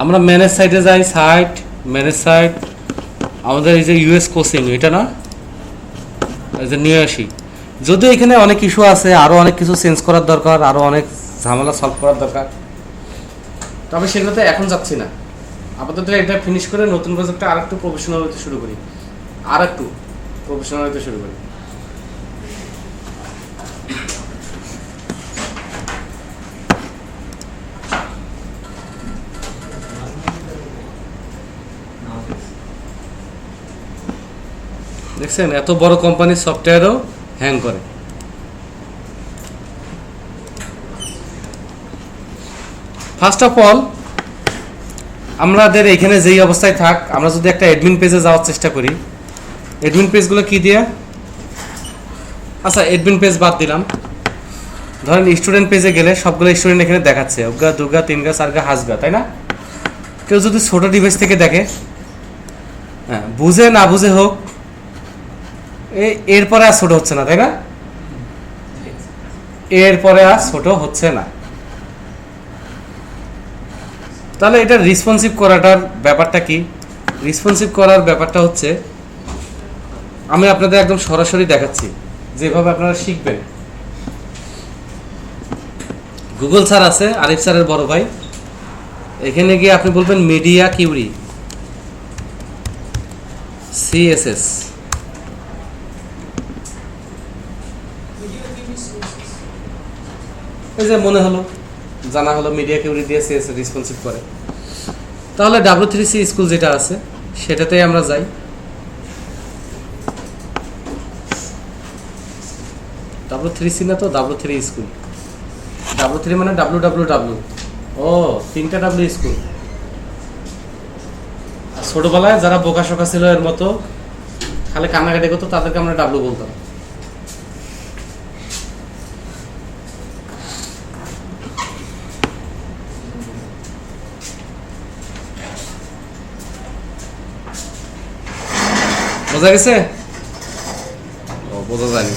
আমরা ম্যানেজ সাইটে যাই, ম্যানেজ সাইট, আমাদের এই যে ইউএস কোচিং এটা না, এই যে নিয়ে আসি। যদিও এখানে অনেক ইস্যু আছে, আরও অনেক কিছু চেঞ্জ করার দরকার, আরও অনেক ঝামেলা সলভ করার দরকার, তবে সেগুলোতে এখন যাচ্ছি না। আপাতত এটা ফিনিশ করে নতুন প্রজেক্টটা আর একটু প্রফেশনাল হতে শুরু করি। দেখছেন এত বড় কোম্পানির সফটওয়্যারও হ্যাং করে। ফার্স্ট অফ অল আমাদের এখানে যেই অবস্থায় থাক, আমরা যদি একটা অ্যাডমিন পেজে যাওয়ার চেষ্টা করি, অ্যাডমিন পেজগুলো কি দিয়ে, আচ্ছা অ্যাডমিন পেজ বাদ দিলাম, ধরেন স্টুডেন্ট পেজে গেলে সবগুলো স্টুডেন্ট এখানে দেখাচ্ছে, অজ্ঞা দুর্গা তিনগা চারগা হাজগা, তাই না? কেউ যদি ছোট ডিভাইস থেকে দেখে, হ্যাঁ বুঝে না বুঝে হোক, এরপরে আর ছোট হচ্ছে না, তাই না? এরপরে আর ছোট হচ্ছে না। তাহলে এটা রেসপন্সিভ করাটার ব্যাপারটা কি? রেসপন্সিভ করার ব্যাপারটা হচ্ছে, আমি আপনাদের একদম সরাসরি দেখাচ্ছি যেভাবে আপনারা শিখবেন। গুগল স্যার আছে, আরিফ স্যারের বড় ভাই, এখানে গিয়ে আপনি বলবেন মিডিয়া কিউরি সিএসএস, এই যে মনে হলো জানা হলো মিডিয়া কিউরি দিয়ে সিএসএস রেসপন্সিভ করে। তাহলে W3C স্কুল যেটা আছে সেটাতেই আমরা যাই। W3C না তো, W3 স্কুল, W3 মানে WWW, ও 3টা W স্কুল। ছোটবেলায় যারা বোকা শোকা ছিল এর মতো খালি কান্নাকাটি করতো তাদেরকে আমরা W বলতাম। বোঝা গেছে? ও বোঝা যায়নি।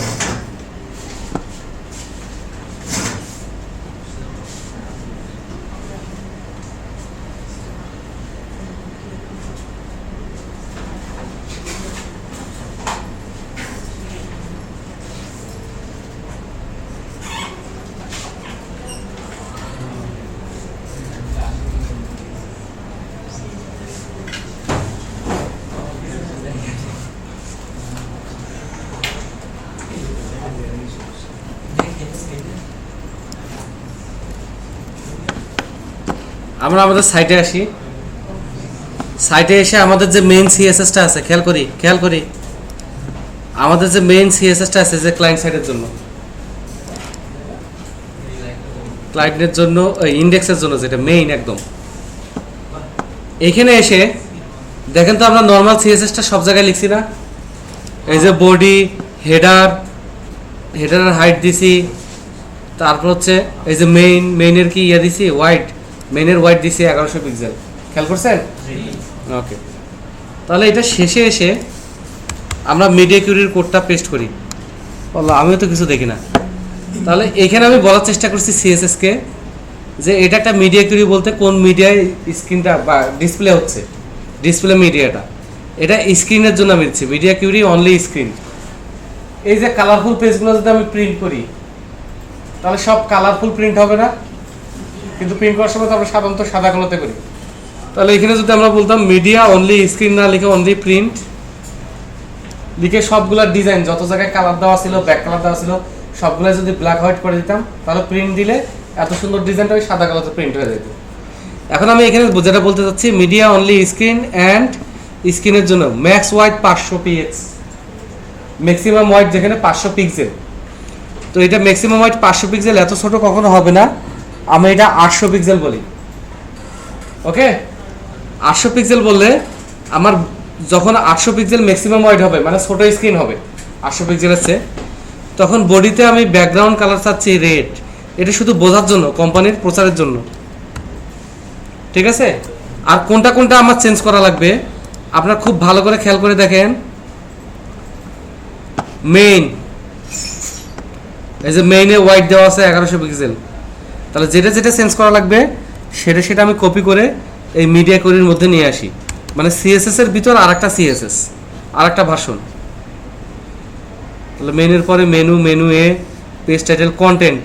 আমরা আমাদের সাইটে আসি। সাইটে এসে আমাদের যে মেইন সিএসএসটা আছে খেয়াল করি আমাদের যে মেইন সিএসএসটা আছে যে ক্লায়েন্ট সাইটের জন্য, ক্লায়েন্টের জন্য ইন্ডেক্সের জন্য যেটা মেইন একদম, এখানে এসে দেখেন তো আমরা নর্মাল সিএসএসটা সব জায়গায় লিখছি না? এই যে বডি, হেডারের হাইট দিছি, তারপর হচ্ছে এই যে মেইনের কি ইয়ে দিছি হোয়াইট, মেইনের হোয়াইট দিছি 1100 পিক্সেল, খেয়াল করছেন? ওকে, তাহলে এটা শেষে এসে আমরা মিডিয়া কিউরির কোডটা পেস্ট করি। বললো আমিও তো কিছু দেখি না। তাহলে এখানে আমি বলার চেষ্টা করছি সিএসএসকে যে এটা একটা মিডিয়া কিউরি বলতে কোন মিডিয়ায় স্ক্রিনটা বা ডিসপ্লে হচ্ছে, ডিসপ্লে মিডিয়াটা, এটা স্ক্রিনের জন্য আমি দিচ্ছি মিডিয়া কিউরি অনলি স্ক্রিন। এই যে কালারফুল পেজগুলো যদি আমি প্রিন্ট করি তাহলে সব কালারফুল প্রিন্ট হবে না? কিন্তু প্রিন্ট করার সময় তো আমরা সাধারণত সাদা কালোতে করি। তাহলে এখানে যদি আমরা বলতাম মিডিয়া অনলি স্ক্রিন না লিখে অনলি প্রিন্ট লিখে সবগুলোর ডিজাইন যত জায়গায় কালার দেওয়া ছিল, ব্যাক কালার দেওয়া ছিল, সবগুলো যদি ব্ল্যাক হোয়াইট করে দিতাম তাহলে প্রিন্ট দিলে এত সুন্দর ডিজাইনটা ওই সাদা কালোতে প্রিন্ট হয়ে যেত। এখন আমি এখানে যেটা বলতে চাচ্ছি, মিডিয়া অনলি স্ক্রিন অ্যান্ড স্ক্রিনের জন্য max white 500 PX, maximum white যেখানে 500 পিক্সেল। তো এটা ম্যাক্সিমাম হোয়াইট 500 পিক্সেল, এত ছোট কখনো হবে না, আমি এটা 800 পিক্সেল বলি। ওকে, 800 পিক্সেল বললে আমার যখন 800 পিক্সেল ম্যাক্সিমাম হোয়াইট হবে মানে ছোট স্ক্রিন হবে 800 পিক্সেলের চেয়ে, তখন বডিতে আমি ব্যাকগ্রাউন্ড কালার চাচ্ছি রেড। এটা শুধু বোঝার জন্য, কোম্পানির প্রচারের জন্য, ঠিক আছে? আর কোনটা কোনটা আমার চেঞ্জ করা লাগবে আপনারা খুব ভালো করে খেয়াল করে দেখেন। মেইন, এই যে মেইনে হোয়াইট দেওয়া আছে 1100 পিক্সেল, তাহলে যেটা যেটা চেঞ্জ করা লাগবে সেটা আমি কপি করে এই মিডিয়া কোয়ারির মধ্যে নিয়ে আসি, মানে সিএসএস এর ভিতর আরেকটা সিএসএস, আরেকটা ভার্সন। তাহলে মেনুর পরে মেনু, মেনু এ, পেজ টাইটেল, কন্টেন্ট,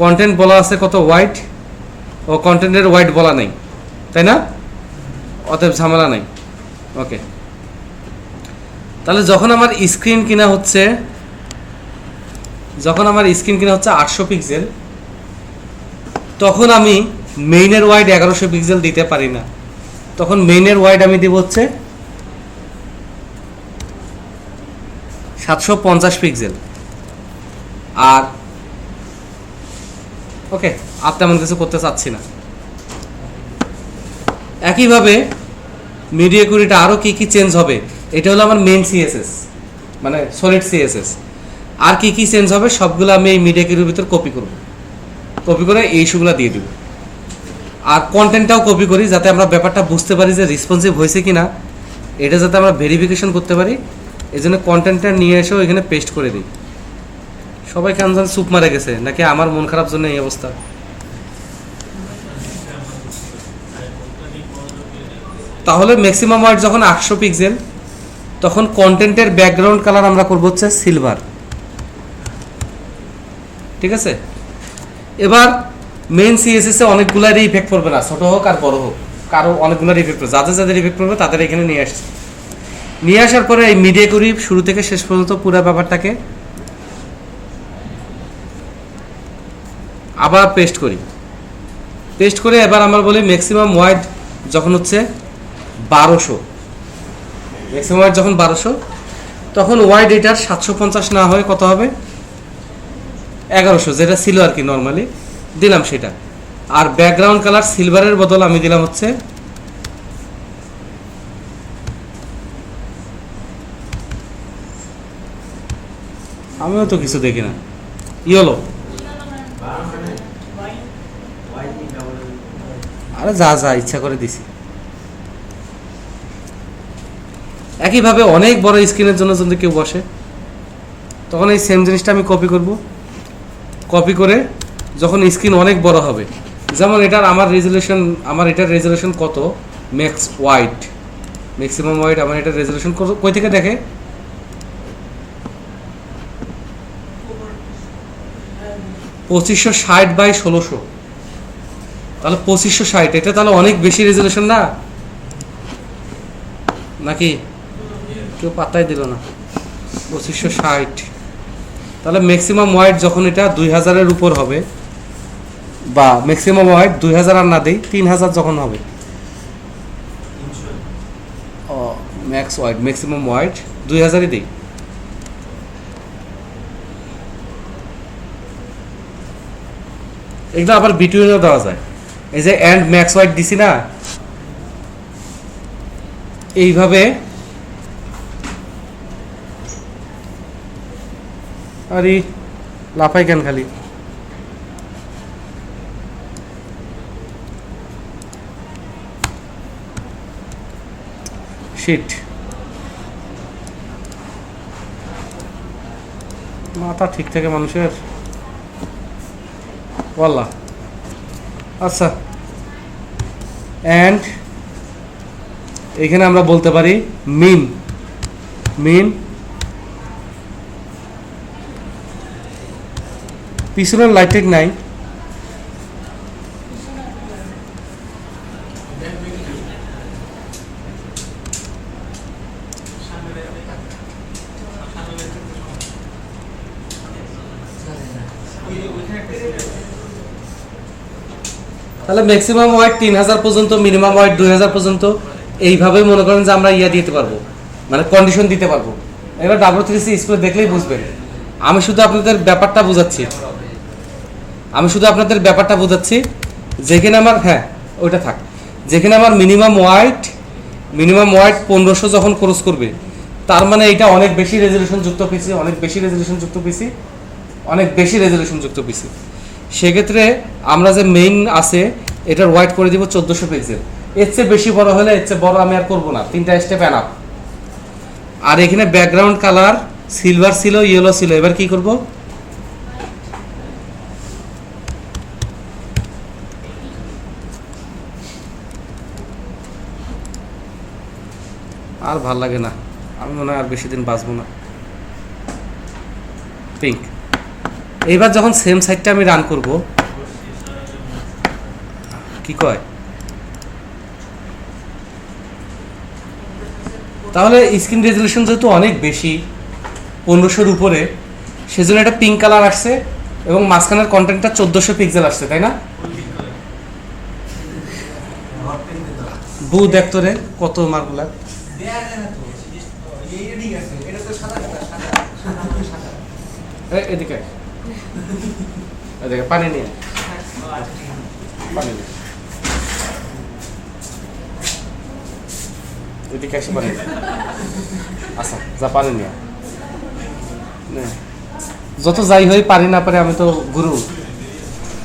কন্টেন্ট বলা আছে কত হোয়াইট, ও কন্টেন্টের হোয়াইট বলা নেই, তাই না? অতএব ঝামেলা নাই। ওকে, তাহলে যখন আমার স্ক্রিন কিনা হচ্ছে 800 পিক্সেল, তখন আমি মেইনের ওয়াইড 1100 পিক্সেল দিতে পারি না। তখন মেইনের ওয়াইড আমি দিব হচ্ছে 750 পিক্সেল। আর ওকে, আর তেমন কিছু করতে চাচ্ছি না। একইভাবে মিডিয়া কোয়ারিটা আরও কি কি চেঞ্জ হবে, এটা হলো আমার মেইন সিএসএস, মানে সলিড সিএসএস। আর কি কি চেঞ্জ হবে সবগুলো আমি এই মিডিয়া কোয়ারির ভিতর কপি করব, কপি করে এই ইস্যুগুলো দিয়ে দেব। আর কন্টেন্টটাও কপি করি, যাতে আমরা ব্যাপারটা বুঝতে পারি যে রেসপন্সিভ হয়েছে কিনা, এটা যাতে আমরা ভেরিফিকেশন করতে পারি। এই জন্য কন্টেন্টটা নিয়ে এসেও এখানে পেস্ট করে দিই। সবাই কেন জান চুপ মারে গেছে, নাকি আমার মন খারাপ জন্য এই অবস্থা? তাহলে ম্যাক্সিমাম ওয়াইড যখন 800 পিক্সেল, তখন কন্টেন্টের ব্যাকগ্রাউন্ড কালার আমরা করবো হচ্ছে সিলভার। ঠিক আছে, এবার মেইন সিএসএস এ অনেকগুলার ইফেক্ট পড়বে না, ছোট হোক আর বড় হোক, কারো অনেকগুলার ইফেক্ট পড়বে। যাদের ইফেক্ট পড়বে তাদের এখানে নিয়ে আসছে। নিয়ে আসার পরে এই মিডিয়া কোয়ারি শুরু থেকে শেষ পর্যন্ত পুরো ব্যাপারটাকে আবার পেস্ট করি। পেস্ট করে এবার আমরা বলি ম্যাক্সিমাম ওয়াইড যখন হচ্ছে 1200, ম্যাক্সিমাম ওয়াইড যখন 1200, তখন ওয়াইড এটার 750 না হয় কত হবে, 1100, যেটা ছিল আর কি নর্মালি, দিলাম সেটা। আর ব্যাকগ্রাউন্ড কালার সিলভারের বদল আমি দিলাম হচ্ছে আমিও তো কিছু দেখি না, ইয়েলো। আরে যা ইচ্ছা করে দিছি। একইভাবে অনেক বড় স্ক্রিনের জন্য যদি কেউ বসে, তখন এই সেম জিনিসটা আমি কপি করব। কপি করে যখন স্ক্রিন অনেক বড় হবে, যেমন আমার এটার রেজুলেশন কত, ম্যাক্স ওয়াইড, ম্যাক্সিমাম ওয়াইড, আমার এটার রেজুলেশন কই থেকে দেখে, 2560x1600। তাহলে 2560, এটা তাহলে অনেক বেশি রেজুলেশন না, নাকি? কেউ পাত্তাই দিল না। 2560, তাহলে ম্যাক্সিমাম ওয়াইড যখন এটা 2000-এর উপর হবে, বা ম্যাক্সিমাম ওয়াইড 2000 আর না দেই, 3000 যখন হবে, ম্যাক্স ওয়াইড, ম্যাক্সিমাম ওয়াইড 2000-ই দিই। এগুলো আবার বিটুইনও দেওয়া যায়। এই যে এন্ড ম্যাক্স ওয়াইড দিছি না, এইভাবে। আরে লাফাই কেন খালি? শিট, মাথা ঠিক থাকে মানুষের, ওয়াল্লাহ। আচ্ছা, এন্ড এখানে আমরা বলতে পারি মিন পিছনের লাইট নাই, তাহলে ম্যাক্সিমাম ওয়াইড 3000 পর্যন্ত, মিনিমাম ওয়াইড 2000 পর্যন্ত, এইভাবেই মনে করেন যে আমরা দিতে পারবো, মানে কন্ডিশন দিতে পারবো। এবার W3C স্কুলে দেখলেই বুঝবেন। আমি শুধু আপনাদের ব্যাপারটা বোঝাচ্ছি, যেখানে আমার, হ্যাঁ ওইটা থাক, যেখানে আমার মিনিমাম ওয়াইড 1500 যখন ক্রস করবে, তার মানে এটা অনেক বেশি রেজুলেশন যুক্ত পিসি, সেক্ষেত্রে আমরা যে মেইন আছে এটার ওয়াইড করে দিব 1400 পিক্সেল। এর চেয়ে বেশি বড় হলে, এর চেয়ে বড় আমি আর করবো না, 3টা স্টেপ এনাফ। আর এখানে ব্যাকগ্রাউন্ড কালার সিলভার ছিল, ইয়েলো ছিল, এবার কি করব, আর ভাল লাগে না, আমি মনে হয় আর বেশি দিন বাঁচবো না। পিঙ্ক। এইবার যখন সেম সাইডটা আমি রান করব, কি কয়, তাহলে স্ক্রিন রেজলিউশন যেহেতু অনেক বেশি 1500-র উপরে, সেজন্য একটা পিঙ্ক কালার আসছে এবং মাঝখানের কন্টেন্টটা 1400 পিক্সেল আসছে, তাই না? বু দেখতো রে কত মার্কগুলা, এদিকে এদিকে পানি নিয়ে, পানি নিয়ে এদিকে এসে পানি নিয়ে। আচ্ছা যা পানি নিয়ে, যত যাই হই পারি না পারে, আমি তো গুরু,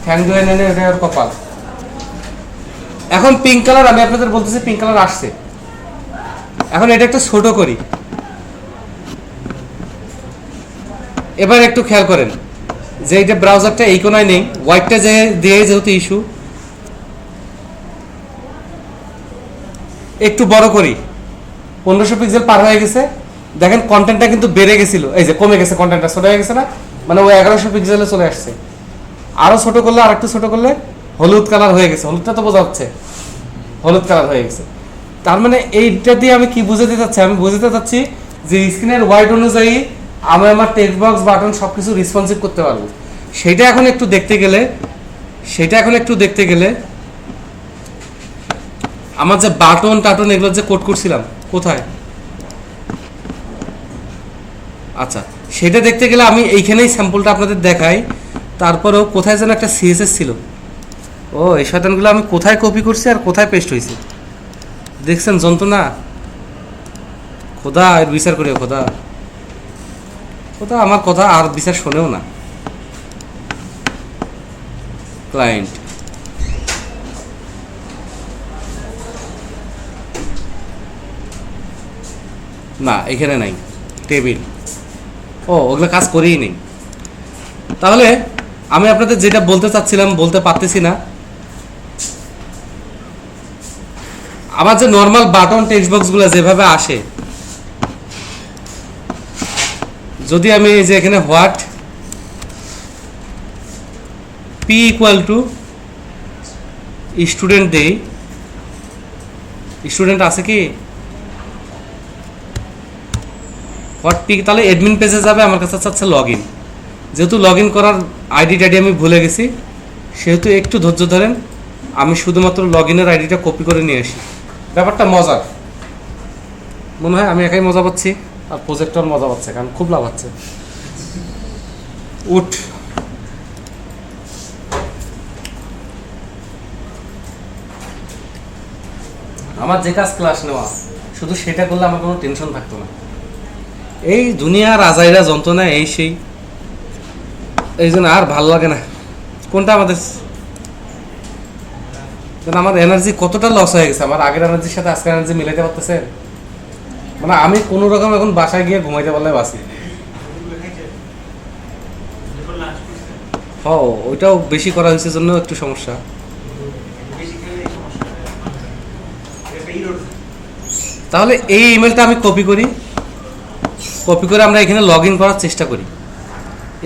ঠ্যাং ধুয়ে নেনে এটা ওর কপাল। এখন পিঙ্ক কালার আমি আপনাদের বলতেছি পিঙ্ক কালার আসছে। এখন এটা একটু ছোট করি, এবার একটু খেয়াল করেন যে এইটা ব্রাউজারটা এই কোনায় নেই, হোয়াইটটা যে দিয়ে যেহেতু ইস্যু, একটু বড় করি, 1500 পিক্সেল পার হয়ে গেছে। দেখেন কন্টেন্টটা কিন্তু বেড়ে গেছিল, এই যে কমে গেছে, কন্টেন্টটা ছোট হয়ে গেছে না, মানে ওই 1100 পিক্সেলে চলে আসছে। আরো ছোট করলে, আর একটু ছোট করলে হলুদ কালার হয়ে গেছে, হলুদটা তো বোঝা যাচ্ছে, হলুদ কালার হয়ে গেছে। তার মানে এইটা দিয়ে আমি কি বুঝাতে চাচ্ছি, আমি বুঝাতে চাচ্ছি যে স্ক্রিনের ওয়াইড অনুযায়ী আমি আমার টেক্সট বক্স বাটন সবকিছু রেসপন্সিভ করতে পারবো। সেটা এখন একটু দেখতে গেলে আমার যে বাটন টাটন এগুলো যে কোড করছিলাম কোথায়, আচ্ছা সেটা দেখতে গেলে আমি এইখানেই স্যাম্পলটা আপনাদের দেখাই। তারপরেও কোথায় যেন একটা সিএসএস ছিল, ও এই শয়তানগুলো আমি কোথায় কপি করছি আর কোথায় পেস্ট হয়েছে দেখছেন যন্ত্রণা। খোদা এর বিচার করিও, খোদা আমার কথা আর বিচার শোনেও না। ক্লায়েন্ট না, এখানে নাই টেবিল, ও ওগুলো কাজ করেই নেই। তাহলে আমি আপনাদের যেটা বলতে চাচ্ছিলাম বলতে পারতেছি না, আমার যে নর্মাল বাটন টেক্সট বক্সগুলো যেভাবে আসে, যদি আমি এই যে এখানে what P equal to student দেই, স্টুডেন্ট আছে কি হোয়াট পি, তাহলে অ্যাডমিন পেজে যাবে, আমার কাছে চাচ্ছে লগ ইন। যেহেতু লগ ইন করার আইডি টাইডি আমি ভুলে গেছি, সেহেতু একটু ধৈর্য ধরেন, আমি শুধুমাত্র লগ ইনের আইডিটা কপি করে নিয়ে আসি। ব্যাপারটা মজার মনে হয়, আমি একাই মজা পাচ্ছি আর প্রজেক্টর মজা পাচ্ছে, কারণ খুব লাভ হচ্ছে। উঠ আমার যে কাজ ক্লাস নেওয়া, শুধু সেটা করলে আমার কোনো টেনশন থাকতো না। এই দুনিয়ার আজাইরা যন্ত্রণা এই সেই, এই জন্য আর ভালো লাগে না। কোনটা আমাদের, আমার এনার্জি কতটা লস হয়ে গেছে, আমার আগের এনার্জির সাথে আজকের এনার্জি মিলাইতে পারতেছে, মানে আমি কোনো রকম এখন বাসায় গিয়ে ঘুমাইতে পারলে বাসি। ও ওইটাও বেশি করা হয়েছে জন্য একটু সমস্যা। তাহলে এই ইমেলটা আমি কপি করে আমরা এখানে লগ ইন করার চেষ্টা করি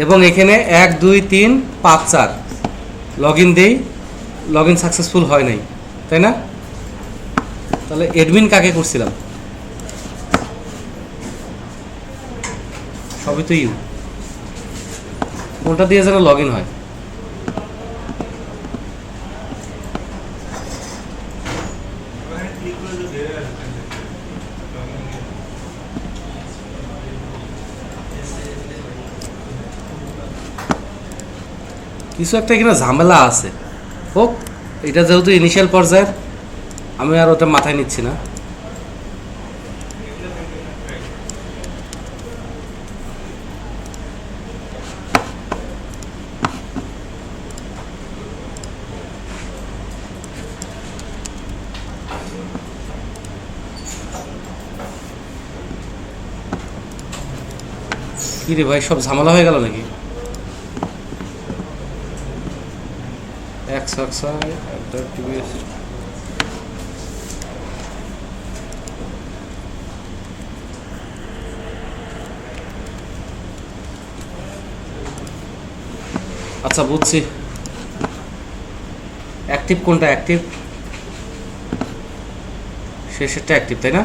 এবং এখানে 1 2 3 5 4 লগ ইন দেই, লগ ইন সাকসেসফুল হয় নাই, তাই না? তাহলে অ্যাডমিন কাকে করছিলাম, সবই তো ইউ, কোনটা দিয়ে যেন লগ ইন হয়। কিছু একটা এখানে ঝামেলা আছে, হোক, এটা যেহেতু ইনিশিয়াল পর্যায়ের, আমি আর ওটা মাথায় নিচ্ছি না। কি রে ভাই, সব ঝামেলা হয়ে গেল নাকি? আচ্ছা বুঝছি। অ্যাক্টিভ কোনটা? অ্যাক্টিভ শেষেরটা অ্যাক্টিভ, তাই না?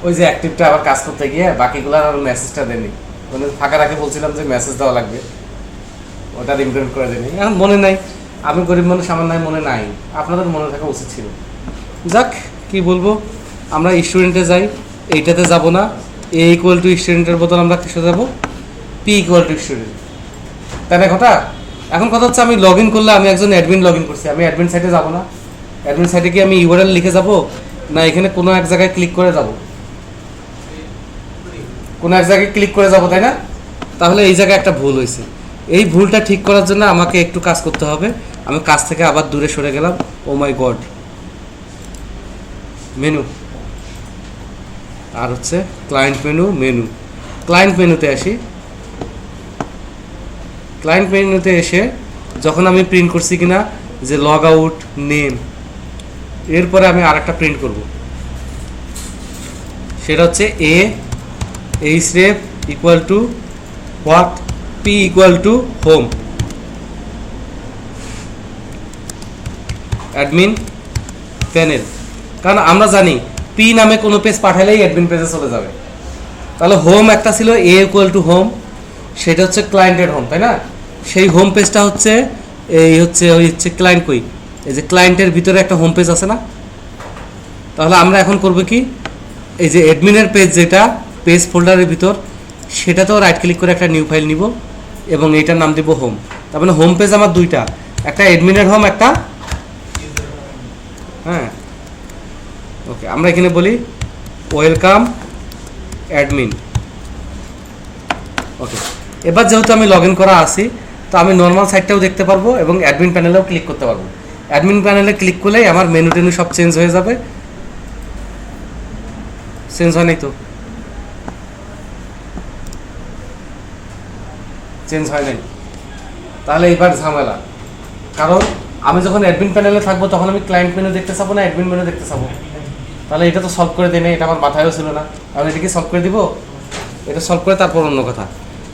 ওই যে অ্যাক্টিভটা আবার কাজ করতে গিয়ে বাকিগুলো আর মেসেজটা দেয়নি, মানে ফাঁকা রাখে বলছিলাম যে মেসেজ দেওয়া লাগবে, ওটা ইমপ্লিমেন্ট করে দেয়নি। এখন মনে নাই, আমি গরিব মানুষ, আমার নাই মনে নাই, আপনাদের মনে থাকা উচিত ছিল। যাক কি বলবো, আমরা স্টুডেন্টে যাই, এইটাতে যাব না। এ ইকুয়াল টু স্টুডেন্টের বদল আমরা কিসে যাব? পি ইকুয়াল টু স্টুডেন্ট, তাই না কথা? এখন কথা হচ্ছে আমি লগ ইন করলে, আমি একজন অ্যাডমিন লগ ইন করছি, আমি অ্যাডমিন সাইটে যাব না। অ্যাডমিন সাইটে কি আমি ইউআরএল লিখে যাব, না এখানে কোনো এক জায়গায় ক্লিক করে যাব? কোনো এক জায়গায় ক্লিক করে যাব, তাই না? তাহলে এই জায়গায় একটা ভুল হয়েছে। এই ভুলটা ঠিক করার জন্য আমাকে একটু কাজ করতে হবে। আমি কাজ থেকে আবার দূরে সরে গেলাম। ও মাই গড, মেনু, আর হচ্ছে ক্লায়েন্ট মেনু, মেনু ক্লায়েন্ট মেনুতে আসি। ক্লায়েন্ট মেনুতে এসে যখন আমি প্রিন্ট করছি কিনা যে লগ আউট নেম, এরপরে আমি আর একটা প্রিন্ট করব, সেটা হচ্ছে A H rape equal to what, P equal to home, admin panel. কারণ আমরা জানি পি নামে কোনো পেজ পাঠালেই অ্যাডমিন পেজে চলে যাবে। তাহলে হোম একটা ছিল এ ইকুয়াল টু হোম, সেটা হচ্ছে ক্লায়েন্টের হোম, তাই না? সেই হোম পেজটা হচ্ছে এই হচ্ছে ওই হচ্ছে ক্লায়েন্ট, কই এই যে ক্লায়েন্টের ভিতরে একটা হোম পেজ আছে না? তাহলে আমরা এখন করব কি, এই যে অ্যাডমিনের পেজ যেটা পেজ ফোল্ডারের ভিতর, সেটাতেও রাইট ক্লিক করে একটা নিউ ফাইল নিব এবং এইটার নাম দিব হোম। তার মানে হোম পেজ আমার দুইটা, একটা অ্যাডমিনের হোম, একটা হ্যাঁ ওকে। আমরা এখানে বলি ওয়েলকাম অ্যাডমিন। ওকে, এবার যেহেতু আমি লগ ইন করা আছি, তো আমি নর্মাল সাইটটাও দেখতে পারবো এবং অ্যাডমিন প্যানেলেও ক্লিক করতে পারবো। অ্যাডমিন প্যানেলে ক্লিক করলেই আমার মেনু টেনু সব চেঞ্জ হয়ে যাবে। চেঞ্জ হয় নাই তো? চেঞ্জ হয় নাই, তাহলে এইবার ঝামেলা। কারণ আমি যখন অ্যাডমিন প্যানেলে থাকবো তখন আমি ক্লায়েন্ট মেনু দেখতে চাবো না অ্যাডমিন মেনু দেখতে চাবো? তাহলে এটা তো সলভ করে দেয় না, এটা আমার মাথায়ও ছিল না। আমি এটা কি সলভ করে দিব? এটা সলভ করে তারপর অন্য কথা।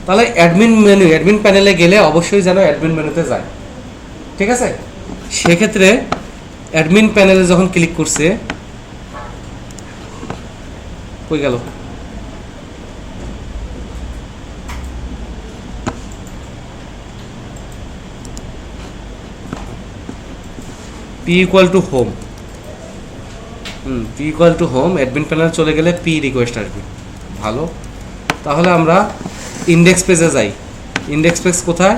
তাহলে অ্যাডমিন মেনু, অ্যাডমিন প্যানেলে গেলে অবশ্যই যেন অ্যাডমিন মেনুতে যায়, ঠিক আছে? সেক্ষেত্রে অ্যাডমিন প্যানেলে যখন ক্লিক করছে, কই গেল? P equal to home, P equal to home, admin panel চলে গেলে পি রিকোয়েস্ট আসবে। ভালো, তাহলে আমরা ইন্ডেক্স পেজে যাই। ইন্ডেক্স পেজ কোথায়?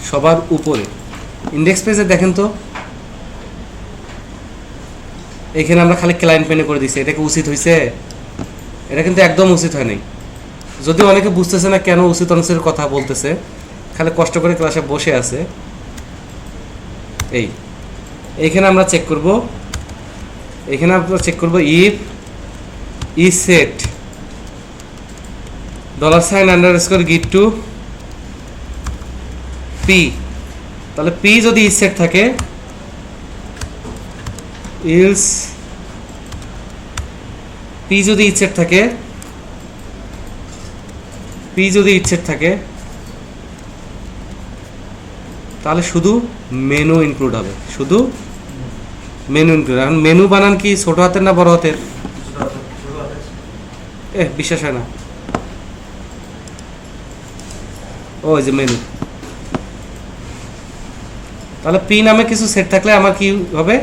সবার উপরে। ইন্ডেক্স পেজে দেখেন তো, এখানে আমরা খালি ক্লায়েন্ট মেনু করে দিচ্ছি। এটা কি উচিত হয়েছে? এটা কিন্তু একদম উচিত হয় নাই। যদিও অনেকে বুঝতেছে না কেন উচিত অনুচিতের কথা বলতেছে, খালি কষ্ট করে ক্লাসে বসে আছে। এইখানে আমরা চেক করব, এখানে আমরা চেক করব ইফ ই সেট $_ গিট টু পি। তাহলে পি যদি ই সেট থাকে, ইলস পি যদি ইচ্ছেট থাকে, পি যদি ইচ্ছেট থাকে, তাহলে শুধু মেনু ইনক্লুড হবে, শুধু মেনু ইনক্লুড। এখন মেনু বানান কি ছোট হাতের না বড় হাতের? বিশ্বাস হয় না। ওই যে মেনু, তাহলে পি নামে কিছু সেট থাকলে আমার কি হবে?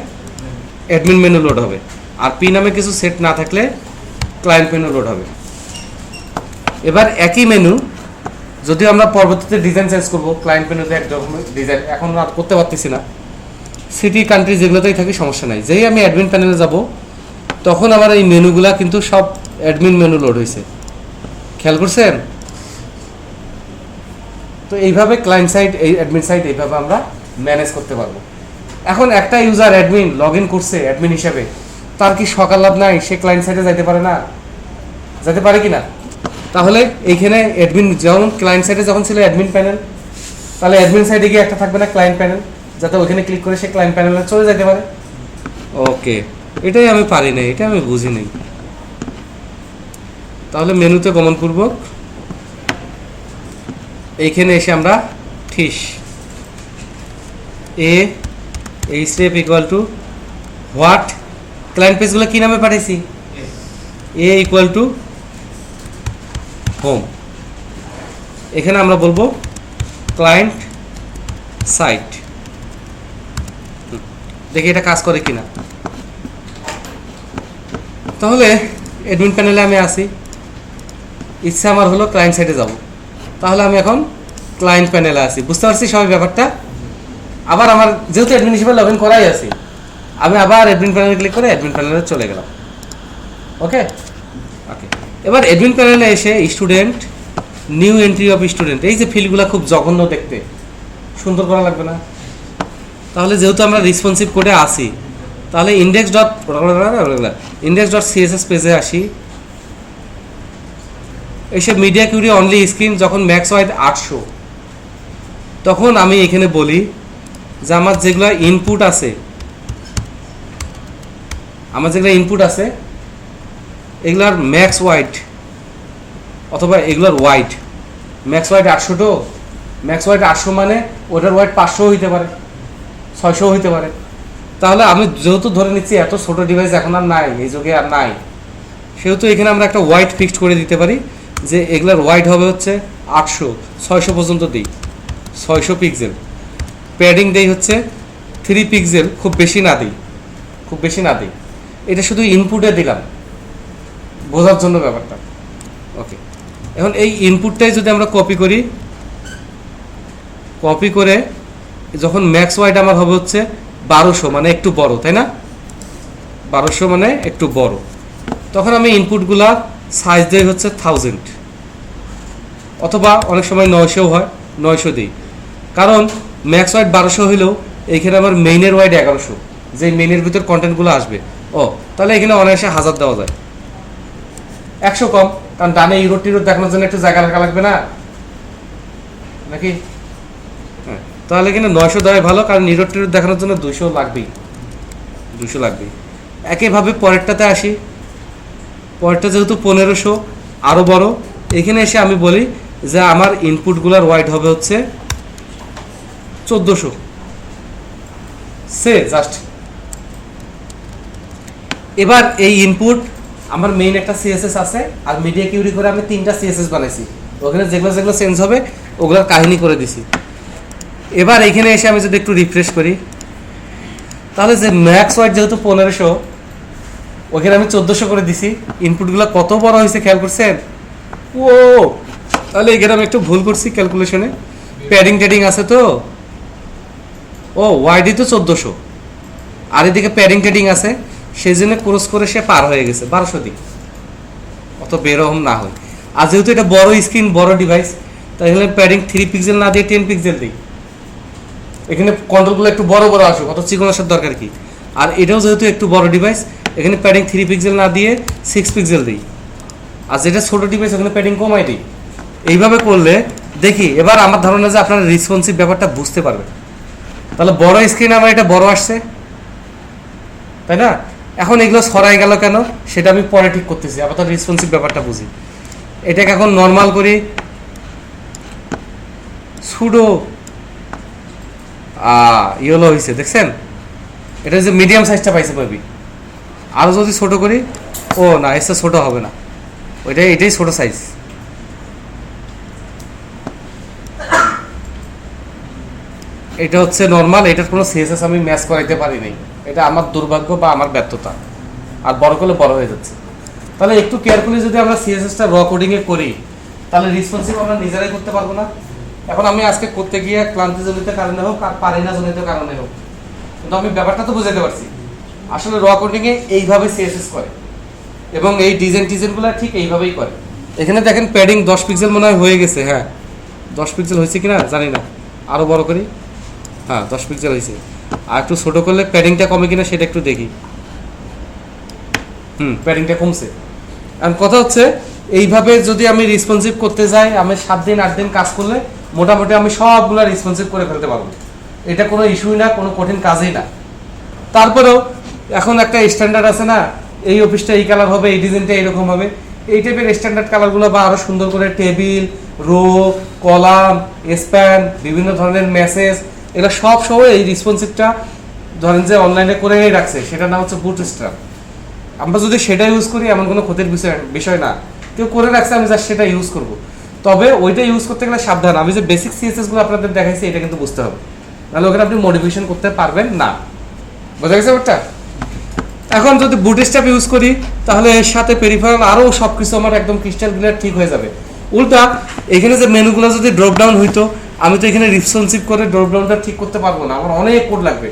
অ্যাডমিন মেনু লোড হবে। আর পি নামে কিছু সেট না থাকলে ক্লায়েন্ট মেনু লোড হবে। এবার একই মেনু যদি আমরা পরবর্তীতে ডিজাইন চেঞ্জ করবো, ক্লায়েন্ট মেনুতে একদম ডিজাইন এখন আর করতে পারতেছি না, সিটি কান্ট্রি যেগুলোতেই থাকি সমস্যা নাই। যেই আমি অ্যাডমিন প্যানেলে যাব তখন আমার এই মেনুগুলা কিন্তু সব অ্যাডমিন মেনু লোড হয়েছে, খেয়াল করছেন? তো এইভাবে ক্লায়েন্ট সাইড, এই অ্যাডমিন সাইড এইভাবে আমরা ম্যানেজ করতে পারবো। এখন একটা ইউজার অ্যাডমিন লগ ইন করছে অ্যাডমিন হিসেবে, তার কি সকাল লাভ নাই? সে ক্লায়েন্ট সাইডে যাইতে পারে না? যেতে পারে কি না? তাহলে এইখানে অ্যাডমিন যেমন ক্লায়েন্ট সাইডে যখন ছিল অ্যাডমিন প্যানেল, তাহলে অ্যাডমিন সাইডে গিয়ে একটা থাকবে না ক্লায়েন্ট প্যানেল? যাতে ওইখানে ক্লিক করে সে ক্লায়েন্ট প্যানেলে চলে যেতে পারে। ওকে, এটাই আমি পারি না, এটা আমি বুঝি নাই। তাহলে মেনুতে গমনপূর্বক এইখানে এসে আমরা ঠিস এ href equal to what, client পেজগুলো কি নামে পাঠাইছি, এ ইকুয়াল টু হোম। এখানে আমরা বলবো ক্লায়েন্ট সাইট। দেখি এটা কাজ করে কিনা। তাহলে অ্যাডমিন প্যানেলে আমি আসি, ইচ্ছা আমার হলো ক্লায়েন্ট সাইটে যাব, তাহলে আমি এখন ক্লায়েন্ট প্যানেলে আসি। বুঝতে পারছি সবাই ব্যাপারটা? আবার আমার যেহেতু অ্যাডমিন হিসেবে লগ ইন করাই আছে, আমি আবার অ্যাডমিন প্যানেলে ক্লিক করে অ্যাডমিন প্যানেলে চলে গেলাম। ওকে ওকে, এবার অ্যাডমিন প্যানেলে এসে student, new entry of student, এই যে ফিল্ডগুলো খুব জঘন্য দেখতে, সুন্দর করা লাগবে না? তাহলে যেহেতু আমরা রেসপন্সিভ কোডে আসি, তাহলে index.css পেজে আসি, এসে মিডিয়া কিউরি অনলি স্ক্রিন যখন ম্যাক্স ওয়াইড 800, তখন আমি এখানে বলি যে আমার যেগুলো ইনপুট আছে, এগুলার ম্যাক্স ওয়াইড অথবা এগুলোর ওয়াইড, ম্যাক্স ওয়াইড 800 তো, ম্যাক্স ওয়াইড 800 মানে ওটার ওয়াইড 500 হইতে পারে, 600 হইতে পারে। তাহলে আমি যেহেতু ধরে নিচ্ছি এত ছোট ডিভাইস এখন আর নাই, এই যুগে আর নাই, সেহেতু এখানে আমরা একটা ওয়াইড ফিক্সড করে দিতে পারি যে এগুলার ওয়াইড হবে হচ্ছে 800, 600 পর্যন্ত দিই, 600 পিক্সেল। প্যাডিং দেই হচ্ছে 3 পিক্সেল, খুব বেশি না দিই। এটা শুধু ইনপুটে দিলাম বোঝার জন্য ব্যাপারটা। ওকে, এখন এই ইনপুটটাই যদি আমরা কপি করে যখন ম্যাক্স ওয়াইড আমার হবে হচ্ছে 1200, মানে একটু বড়, তাই না? 1200 মানে একটু বড়, তখন আমি ইনপুটগুলা সাইজ দেই হচ্ছে 1000, অথবা অনেক সময় 900 হয়, 900 দিই। কারণ ম্যাক্স ওয়াইড 1200 হইলেও এইখানে আমার মেইনের ওয়াইড 1100, যে মেইনের ভিতর কন্টেন্টগুলো আসবে, তাহলে এখানে অনায়াসে 1000 দেওয়া যায়, 100 কম, কারণ ডানে ইউরোট টিরোট দেখানোর জন্য একটু জায়গা রাখা লাগবে না নাকি? হ্যাঁ, তাহলে এখানে 900 দেওয়াই ভালো, কারণ ইউরোট টিরোট দেখানোর জন্য 200 লাগবেই। একইভাবে পরেরটাতে আসি, পরেরটা যেহেতু 1500 আরও বড়, এখানে এসে আমি বলি যে আমার ইনপুটগুলোর ওয়াইড হবে হচ্ছে 1400, জাস্ট। এবার এই ইনপুট আমার মেইন একটা সিএসএস আছে, আর মিডিয়া কিউরি করে আমি 3টা সিএসএস বানাইছি, ওখানে যেগুলো চেঞ্জ হবে ওগুলোর কাহিনী করে দিছি। এবার এখানে এসে আমি যদি একটু রিফ্রেশ করি, তাহলে যে ম্যাক্স ওয়াইড যেহেতু 1500, ওখানে আমি 1400 করে দিছি, ইনপুটগুলো কত বড় হয়েছে খেয়াল করছেন? তাহলে এখানে আমি একটু ভুল করছি ক্যালকুলেশনে, প্যাডিং আছে তো, ওয়াইডই তো 1400, আর এদিকে প্যাডিং আছে, সেই জন্য ক্রস করে সে পার হয়ে গেছে 1200 দিক, অত বেরহম না হয়। আর যেহেতু এটা বড় স্ক্রিন, বড় ডিভাইস, তাহলে প্যাডিং 3 পিক্সেল না দিয়ে 10 পিক্সেল দিই, এখানে কন্ট্রোলগুলো একটু বড় আসুক, অত চিকন আসার দরকার কি? আর এটাও যেহেতু একটু বড় ডিভাইস, এখানে প্যাডিং 3 পিক্সেল না দিয়ে 6 পিক্সেল দিই, আর যেটা ছোট ডিভাইস ওখানে প্যাডিং কমাই দিই। এইভাবে করলে দেখি, এবার আমার ধারণা যে আপনারা রেসপন্সিভ ব্যাপারটা বুঝতে পারবেন। তাহলে বড় স্ক্রিন আমার এটা বড় আসছে, তাই না? এখন এগুলো সরাই গেল কেন সেটা আমি পরে ঠিক করতেছি, আবার তো রেসপন্সিভ ব্যাপারটা বুঝি। এটাকে এখন নর্মাল করি, সুডো ইয়েলো হয়েছে, দেখছেন? এটা যে মিডিয়াম সাইজটা পাইছে পাবি। আরও যদি ছোট করি, না, এসে ছোট হবে না, এটাই ছোট সাইজ। এটা হচ্ছে নর্মাল, এটার কোনো সিএসএস আমি ম্যাচ করাইতে পারি নাই, এটা আমার দুর্ভাগ্য বা আমার ব্যর্থতা। আর বড় করলে বড় হয়ে যাচ্ছে। তাহলে একটু কেয়ারফুলি যদি আমরা সিএসএসটা র কোডিংয়ে করি, তাহলে রেসপন্সিভ আমরা নিজেরাই করতে পারবো না। এখন আমি আজকে করতে গিয়ে ক্লান্তিজনিত কারণে হোক আর পারি না জনিত কারণে হোক, কিন্তু আমি ব্যাপারটা তো বুঝাতে পারছি। আসলে র কোডিংয়ে এইভাবে সিএসএস করে, এবং এই ডিজাইনগুলো ঠিক এইভাবেই করে। এখানে দেখেন প্যাডিং 10 পিক্সেল মনে হয় হয়ে গেছে। হ্যাঁ, 10 পিক্সেল হয়েছে কিনা জানি না, আরও বড় করি। হ্যাঁ, 10 পিক্সেল হয়েছে। আর একটু ছোট করলে প্যাডিংটা কমে কিনা সেটা একটু দেখি। প্যাডিংটা কমছে। আর কথা হচ্ছে এইভাবে যদি আমি রেসপন্সিভ করতে যাই, আমি 7 দিন 8 দিন কাজ করলে মোটামুটি আমি সবগুলো রেসপন্সিভ করে ফেলতে পারবো। এটা কোনো ইস্যুই না, কোনো কঠিন কাজই না। তারপরেও এখন একটা স্ট্যান্ডার্ড আছে না, এই অফিসটা এই কালার হবে, এই ডিজাইনটা এইরকম হবে, এই টাইপের স্ট্যান্ডার্ড কালারগুলো বা আরও সুন্দর করে টেবিল, রো, কলাম, স্প্যান, বিভিন্ন ধরনের মেসেজ, এগুলো সব সহ এই রেসপন্সিভটা ধরেন যে অনলাইনে করে রাখছে, সেটা নাম হচ্ছে বুটস্ট্র্যাপ। আমরা যদি সেটা ইউজ করি এমন কোনো ক্ষতির বিষয় না, কেউ করে রাখছে আমি জাস্ট সেটা ইউজ করব। তবে ওইটা ইউজ করতে গেলে সাবধান, আমি যে বেসিক সিএসএসগুলো আপনাদের দেখাইছি এটা কিন্তু বুঝতে হবে, নাহলে ওখানে আপনি মডিফিকেশন করতে পারবেন না। বোঝা গেছে ব্যাপারটা? এখন যদি বুটস্ট্র্যাপ ইউজ করি তাহলে এর সাথে পেরিফেরাল আরও সব কিছু আমার একদম ক্রিস্টাল ক্লিয়ার ঠিক হয়ে যাবে। উল্টা এখানে যে মেনুগুলো যদি ড্রপ ডাউন হইতো, আমি তো এখানে রেসপন্সিভ করে ড্রপ ডাউনটা ঠিক করতে পারবো না, আমার অনেক কোড লাগবে।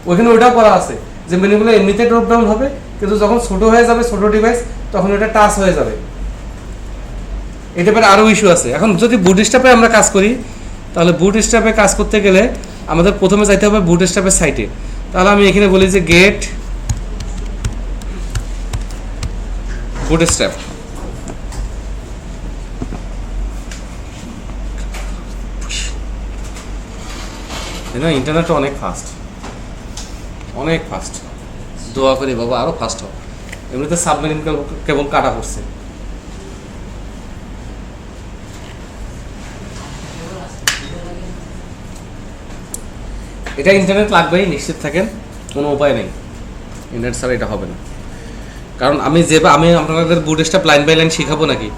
ওইখানে ওইটাও করা আছে যে মেনুগুলো এমনিতে ড্রপ ডাউন হবে, কিন্তু যখন ছোট হয়ে যাবে, ছোট ডিভাইস, তখন ওটা টাচ হয়ে যাবে। এটা পরে আরও ইস্যু আছে। এখন যদি বুটস্ট্র্যাপে আমরা কাজ করি, তাহলে বুটস্ট্র্যাপে কাজ করতে গেলে আমাদের প্রথমে যাইতে হবে বুটস্ট্র্যাপের সাইটে। তাহলে আমি এখানে বলি যে গেট বুটস্ট্র্যাপ। ইন্টারনেট অনেক ফাস্ট, অনেক ফাস্ট। দোয়া করি বাবা আরো ফাস্ট হোক। এমনিতে সাবমেরিন কেবল কাটা পড়ছে। এটা ইন্টারনেট লাগবেই, নিশ্চিত থাকেন, কোনো উপায় নেই, ইন্টারনেট ছাড়া এটা হবে না। কারণ আমি আপনাদের বুটস্ট্র্যাপ লাইন বাই লাইন শেখাবো নাকি?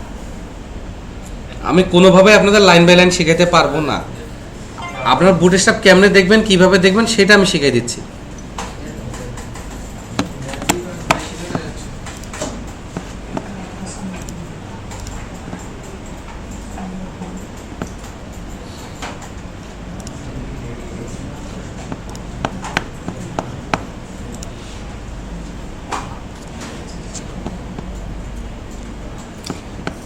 আমি কোনোভাবে আপনাদের লাইন বাই লাইন শেখাতে পারবো না। আপনার বুটস্ট্র্যাপ কেমনে দেখবেন, কিভাবে দেখবেন, সেটা আমি শিখিয়ে দিচ্ছি।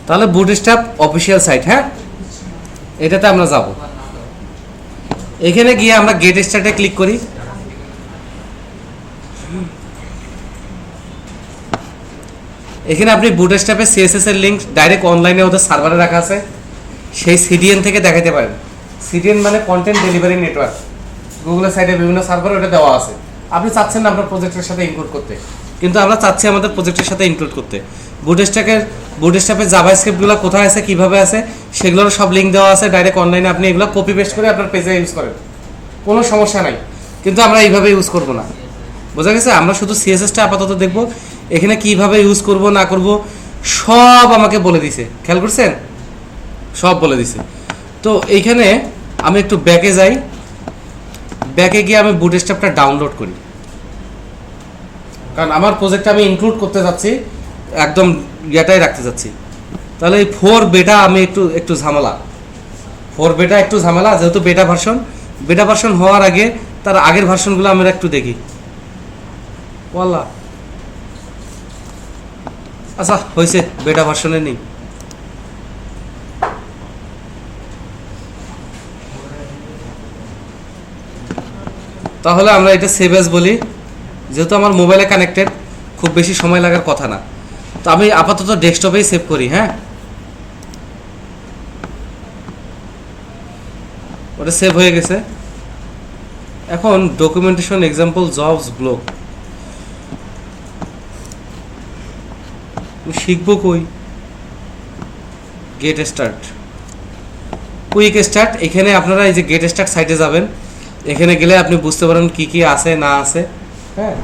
তাহলে বুটস্ট্র্যাপ অফিসিয়াল সাইট, হ্যাঁ, এটাতে আমরা যাব। এখানে গিয়ে আমরা গেট স্টার্টে ক্লিক করি। এখানে আপনি বুটস্ট্র্যাপের সিএসএস এর লিংক ডাইরেক্ট অনলাইনে ওদের সার্ভারে রাখা আছে, সেই সিডিএন থেকে দেখাতে পারেন। সিডিএন মানে কন্টেন্ট ডেলিভারি নেটওয়ার্ক, গুগলের সাইটে বিভিন্ন সার্ভার ওটা দেওয়া আছে। আপনি চাচ্ছেন না আপনার প্রজেক্টের সাথে ইনক্লুড করতে, কিন্তু আমরা চাচ্ছি আমাদের প্রজেক্টের সাথে ইনক্লুড করতে। বুটস্ট্র্যাপের জাভাস্ক্রিপ্টগুলো কোথায় আছে, কিভাবে আছে, সেগুলোর সব লিঙ্ক দেওয়া আছে ডাইরেক্ট অনলাইনে। আপনি এগুলো কপি পেস্ট করে আপনার পেজে ইউজ করেন, কোনো সমস্যা নাই। কিন্তু আমরা এইভাবে ইউজ করব না, বোঝা গেছে? আমরা শুধু সিএসএসটা আপাতত দেখব, এখানে কিভাবে ইউজ করব না করব সব আমাকে বলে দিছে, খেয়াল করছেন? সব বলে দিছে। তো এইখানে আমি একটু ব্যাকে যাই, ব্যাকে গিয়ে আমি বুটস্ট্র্যাপটা ডাউনলোড করি, কারণ আমার প্রজেক্টটা আমি ইনক্লুড করতে যাচ্ছি, একদম ইয়েটাই রাখতে যাচ্ছি। তাহলে এই 4 বেটা আমি একটু ঝামেলা, 4 বেটা একটু ঝামেলা, যেহেতু বেটা ভার্সন হওয়ার আগে তার আগের ভার্সনগুলো আমরা একটু দেখি। ওয়াল্লাহ, আচ্ছা হয়েছে, বেটা ভার্সনে নেই। তাহলে আমরা এটা সেভ অ্যাজ বলি, যেহেতু আমার মোবাইলে কানেক্টেড, খুব বেশি সময় লাগার কথা না। তো আমি আপাতত ডেস্কটপেই সেভ করি, হ্যাঁ, ওটা সেভ হয়ে গেছে। এখন ডকুমেন্টেশন, এক্সাম্পল, জবস, ব্লগ শিখবো কই? Get start, quick start. এখানে আপনারা এই যে গেট স্টার্ট সাইটে যাবেন, এখানে গেলে আপনি বুঝতে পারেন কি কি আছে না আছে, হ্যাঁ।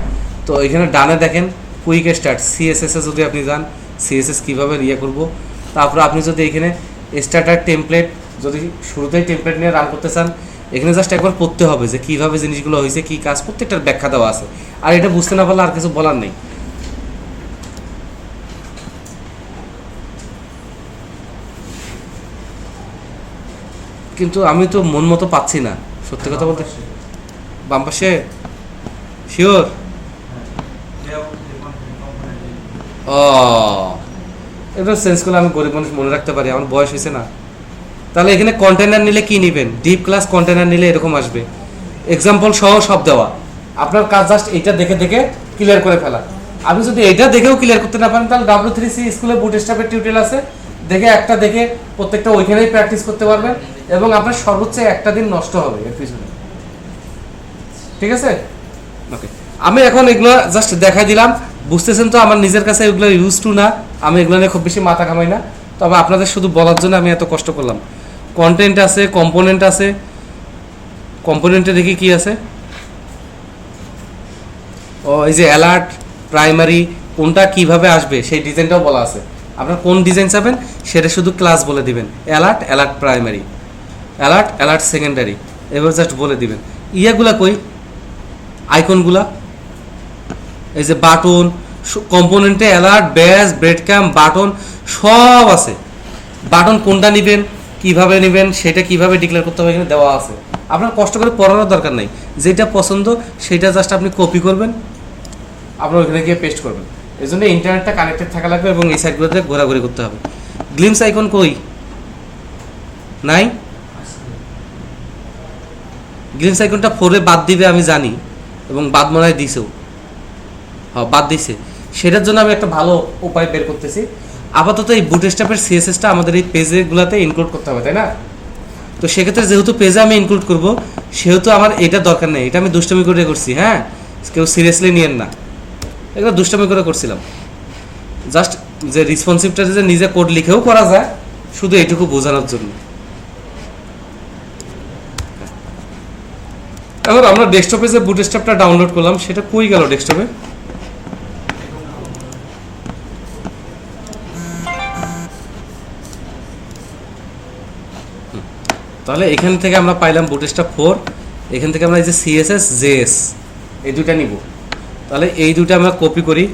তো এখানে ডানে দেখেন কুইক স্টার্ট, সিএসএসে যদি আপনি যান, সিএসএস কীভাবে ইয়ে করবো। তারপর আপনি যদি এখানে স্টার্টার টেমপ্লেট, যদি শুরুতেই টেমপ্লেট নিয়ে রান করতে চান, এখানে জাস্ট একবার পড়তে হবে যে কীভাবে জিনিসগুলো হয়েছে, কী কাজ, প্রত্যেকটার ব্যাখ্যা দেওয়া আছে। আর এটা বুঝতে না পারলে আর কিছু বলার নেই। কিন্তু আমি তো মন মতো পাচ্ছি না, সত্যি কথা বলতে। বাম পাশে শিওর? ও, এটা চেঞ্জ করলে আমি গরিব মানুষ মনে রাখতে পারি, আমার বয়স হয়েছে না। তাহলে এখানে কন্টেনার নিলে কি নেবেন? ডিপ ক্লাস কন্টেনার নিলে এরকম আসবে, এক্সাম্পল সহ সব দেওয়া। আপনার কাজ জাস্ট এইটা দেখে দেখে ক্লিয়ার করে ফেলা। আপনি যদি এটা দেখেও ক্লিয়ার করতে না পারেন, তাহলে W3C স্কুলে বুটস্ট্র্যাপের টিউটোরিয়াল আছে, দেখে প্রত্যেকটা ওইখানেই প্র্যাকটিস করতে পারবেন, এবং আপনার সর্বোচ্চ একটা দিন নষ্ট হবে এর পিছনে। ঠিক আছে? ওকে, আমি এখন এগুলো জাস্ট দেখাই দিলাম, বুঝতেছেন তো? আমার নিজের কাছে এগুলো ইউজ টু না, আমি এগুলো নিয়ে খুব বেশি মাথা ঘামাই না, তবে আপনাদের শুধু বলার জন্য আমি এত কষ্ট করলাম। কন্টেন্ট আছে, কম্পোনেন্ট আছে, কম্পোনেন্টে দেখি কি আছে। ও এই যে অ্যালার্ট প্রাইমারি কোনটা কিভাবে আসবে সেই ডিজাইনটাও বলা আছে। আপনার কোন ডিজাইন চাবেন সেটা শুধু ক্লাস বলে দিবেন, alert, alert primary, alert, alert secondary, এবার জাস্ট বলে দিবেন। ইয়াগুলা কই, আইকনগুলা, এই যে বাটন, কম্পোনেন্টে alert, badge, breadcrumb, button সব আছে। বাটন কোনটা নেবেন, কিভাবে নেবেন, সেটা কিভাবে ডিক্লেয়ার করতে হবে এখানে দেওয়া আছে। আপনার কষ্ট করে পড়ানোর দরকার নাই, যেটা পছন্দ সেটা জাস্ট আপনি কপি করবেন, আপনার ওখানে গিয়ে পেস্ট করবেন। এই জন্য ইন্টারনেটটা কানেক্টেড থাকা লাগবে এবং এই সাইটগুলোতে ঘোরাঘুরি করতে হবে। গ্লিমস আইকন কই, নাই। গ্লিমস আইকনটা 4-এ বাদ দিবে আমি জানি, এবং বাদ মনে হয় দিছেও, হ্যাঁ বাদ দিছে। সেটার জন্য আমি একটা ভালো উপায় বের করতেছি। আপাতত এই বুটস্ট্র্যাপের সিএসএসটা আমাদের এই পেজগুলোতে ইনক্লুড করতে হবে, তাই না? তো সেক্ষেত্রে যেহেতু পেজে আমি ইনক্লুড করব, সেহেতু আমার এটা দরকার নেই, এটা আমি দুষ্টামি করে করছি। হ্যাঁ, কেউ সিরিয়াসলি নিয়েন না, এগুলো দুষ্টামি করে করছিলাম। জাস্ট যে রেসপন্সিভটা যে নিজে কোড লিখেও করা যায়, শুধু এইটুকু বোঝানোর জন্য। এখন আমরা ডেস্কটপে যে বুটস্ট্র্যাপটা ডাউনলোড করলাম সেটা কই গেল ডেস্কটপে? তাহলে এখান থেকে আমরা পাইলাম বুটস্ট্র্যাপ 4, এখান থেকে আমরা এই যে সিএসএস জেএস এই দুইটা নিব। তাহলে এই দুইটা আমরা কপি করি,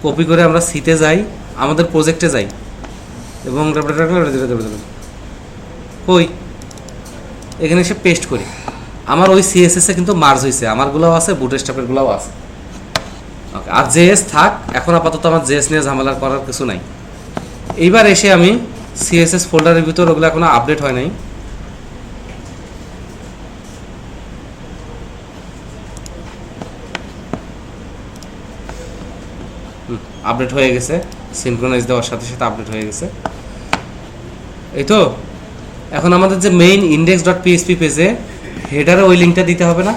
কপি করে আমরা সিতে যাই, আমাদের প্রজেক্টে যাই এবং কই এখানে এসে পেস্ট করি। আমার ওই সিএসএসে কিন্তু মার্জ হয়েছে, আমারগুলোও আছে, বুটস্ট্র্যাপেরগুলোও আছে। ওকে, আর জেএস থাক, এখন আপাতত আমার জেএস নিয়ে ঝামেলা করার কিছু নাই। এইবার এসে আমি সিএসএস ফোল্ডারের ভিতর, ওগুলো এখনো আপডেট হয় নাই, আপডেট হয়ে গেছে, সিনক্রোনাইজ দেওয়ার সাথে সাথে আপডেট হয়ে গেছে। এই তো এখন আমাদের যে মেইন index.php পেজে হেডারে ওই লিঙ্কটা দিতে হবে না?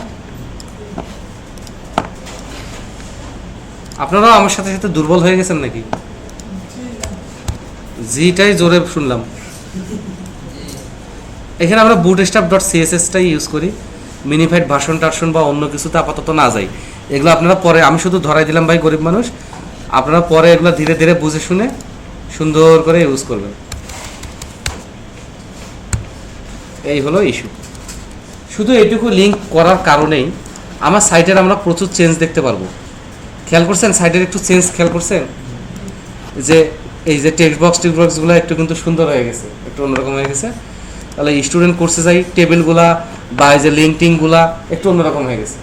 আপনারাও আমার সাথে সাথে দুর্বল হয়ে গেছেন নাকি? জিটাই জোরে শুনলাম। এখানে আমরা bootstrap.css-টাই ইউজ করি, মিনিফাইড ভার্সন টার্সন বা অন্য কিছুতে আপাতত না যাই। এগুলো আপনারা পরে, আমি শুধু ধরাই দিলাম ভাই, গরিব মানুষ, আপনারা পরে এগুলো ধীরে ধীরে বুঝে শুনে সুন্দর করে ইউজ করবেন। এই হলো ইস্যু। শুধু এইটুকু লিঙ্ক করার কারণেই আমার সাইটের আমরা প্রচুর চেঞ্জ দেখতে পারবো। খেয়াল করছেন সাইটের একটু চেঞ্জ খেয়াল করছেন? যে এই যে টেক্সট বক্সগুলো একটু কিন্তু সুন্দর হয়ে গেছে, একটু অন্যরকম হয়ে গেছে। তাহলে স্টুডেন্ট কোর্সে যাই, টেবিলগুলা বা এই যে লিঙ্কটিংগুলা একটু অন্যরকম হয়ে গেছে।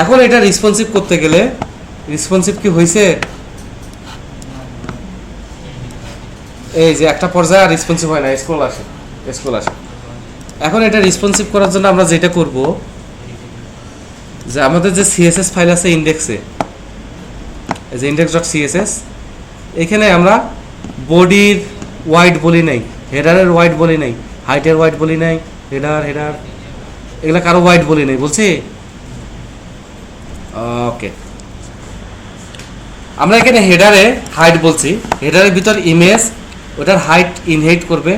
এখন এটা রেসপন্সিভ করতে গেলে, রেসপন্সিভ কি হয়েছে? এই যে একটা পর্যায়ে আর রেসপন্সিভ হয় না, স্ক্রল আসে। এখন এটা রেসপন্সিভ করার জন্য আমরা যেটা করব, যে আমাদের যে সিএসএস ফাইল আছে ইন্ডেক্সে, এই যে index.css, এখানে আমরা বডির ওয়াইড বলি নাই, হেডারের ওয়াইড বলি নাই, হাইটের ওয়াইড বলি নাই, হেডার এগুলা কারো ওয়াইড বলি নাই, বলছি? ওকে, আমরা এখানে হেডারে হাইট বলছি, হেডারের ভিতর ইমেজ, ওটার হাইট ইনহেরিট করবে।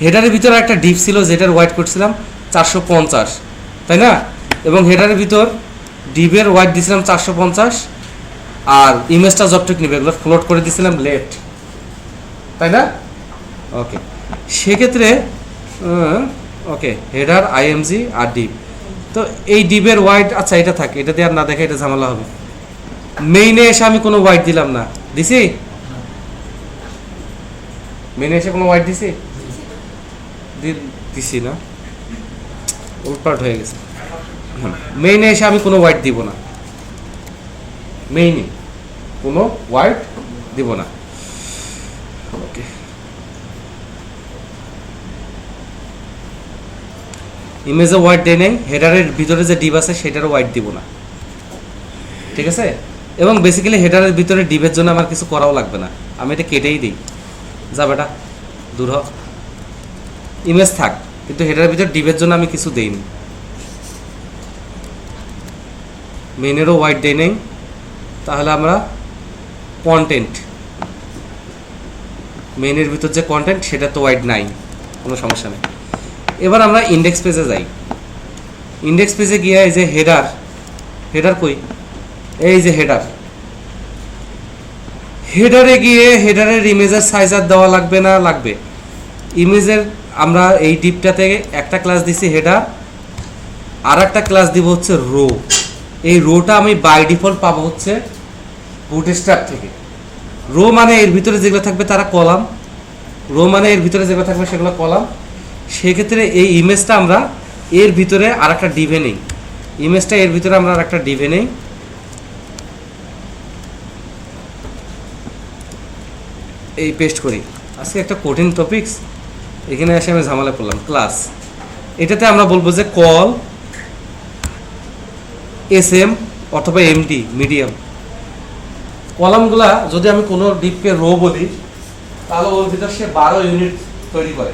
হেডারের ভিতরে একটা ডিপ ছিল যেটার ওয়াইড করছিলাম 450, তাই না? এবং হেডারের ভিতর ডিপের ওয়াইড দিয়েছিলাম 450, আর ইমেজটা যতটুকু নেবে এগুলো ফ্লোট করে দিয়েছিলাম লেফট, তাই না? ওকে, সেক্ষেত্রে ওকে হেডার আইএমজি আর ডিপ, তো এই ডিপের ওয়াইড, আচ্ছা এটা থাকে, এটা দিয়ে আর না দেখে এটা ঝামেলা হবে। মেইনে এসে আমি কোনো ওয়াইড দিলাম না, দিছি? মেইনে এসে কোনো ওয়াইড দিছি? দিছি না, উল্টপাল্ট হয়ে গেছে। মেইনে এসে আমি কোনো ওয়াইড দিব না, মেইনে কোনো ওয়াইড দিব না। ওকে, ইমেজে ওয়াইড দেয় নেই, হেডারের ভিতরে যে ডিপ আছে সেটারও ওয়াইড দিব না, ঠিক আছে? এবং বেসিক্যালি হেডারের ভিতরে ডিপের জন্য আমার কিছু করাও লাগবে না, আমি এটা কেটেই দিই, যা বেটা দূর হ, ইমেজ থাক, কিন্তু হেডারের ভিতরে ডিপের জন্য আমি কিছু দেইনি। মেইনেরও হোয়াইট দেই নেই, তাহলে আমরা কন্টেন্ট, মেইনের ভিতর যে কন্টেন্ট সেটা তো হোয়াইট নাই, কোনো সমস্যা নেই। এবার আমরা ইন্ডেক্স পেজে যাই। ইন্ডেক্স পেজে গিয়ে এই যে হেডার, হেডার কই, এই যে হেডার, হেডারে গিয়ে হেডারের ইমেজের সাইজ আর দেওয়া লাগবে না, লাগবে। ইমেজের আমরা এই ডিপটাতে একটা ক্লাস দিছি হেডার, আর একটা ক্লাস দিব হচ্ছে রো। এই রোটা আমি বাই ডিফল্ট পাবো হচ্ছে বুটস্ট্র্যাপ থেকে। রো মানে এর ভিতরে যেগুলো থাকবে তারা কলাম, রো মানে এর ভিতরে যেগুলো থাকবে সেগুলো কলাম। সেক্ষেত্রে এই ইমেজটা আমরা এর ভিতরে আর একটা ডিভে নেই, ইমেজটা এর ভিতরে আমরা আর একটা ডিভে নেই। এই পেস্ট করি। আজকে একটা কঠিন টপিকস, এখানে এসে আমি ঝামেলা করলাম। ক্লাস, এটাতে আমরা বলবো যে কল SM অথবা MD মিডিয়াম। কলামগুলা যদি আমি কোনো ডিপকে রো বলি তাহলে ওর ভিতর সে 12 ইউনিট তৈরি করে।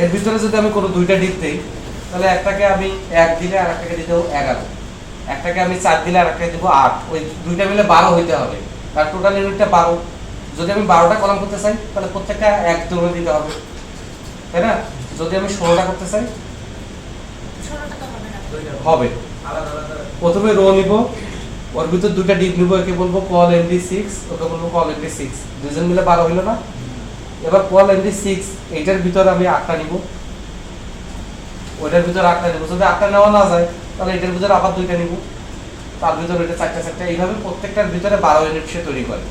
এর ভিতরে যদি আমি কোনো দুইটা ডিপ দিই তাহলে একটাকে আমি 1 দিলে আর একটাকে দিতে হবে 11, একটাকে আমি 4 দিলে আর একটাকে দেবো 8, ওই দুইটা মিলে 12 হইতে হবে। তার টোটাল ইউনিটটা 12। যদি আমি 12টা কলাম করতে চাই তাহলে প্রত্যেকটা 1 করে দিতে হবে, তাই না? যদি আমি 16টা করতে চাই হবে। প্রথমে রো নিব, ওর ভিতর দুইটা ডিপ নিব, একে বলবো কল MD6, ওকে বলবো কল MD6, দুইজন মিলে 12 হইল না? এবার কল MD6 এইটার ভিতর আমি 8টা নিব, ওইটার ভিতর 8টা নিব। যদি 8টা নেওয়া না যায় তাহলে এটার ভিতর আবার দুইটা নিব, তার ভিতর ওইটা 4টা, এইভাবে প্রত্যেকটার ভিতরে 12 ইউনিট সে তৈরি করে।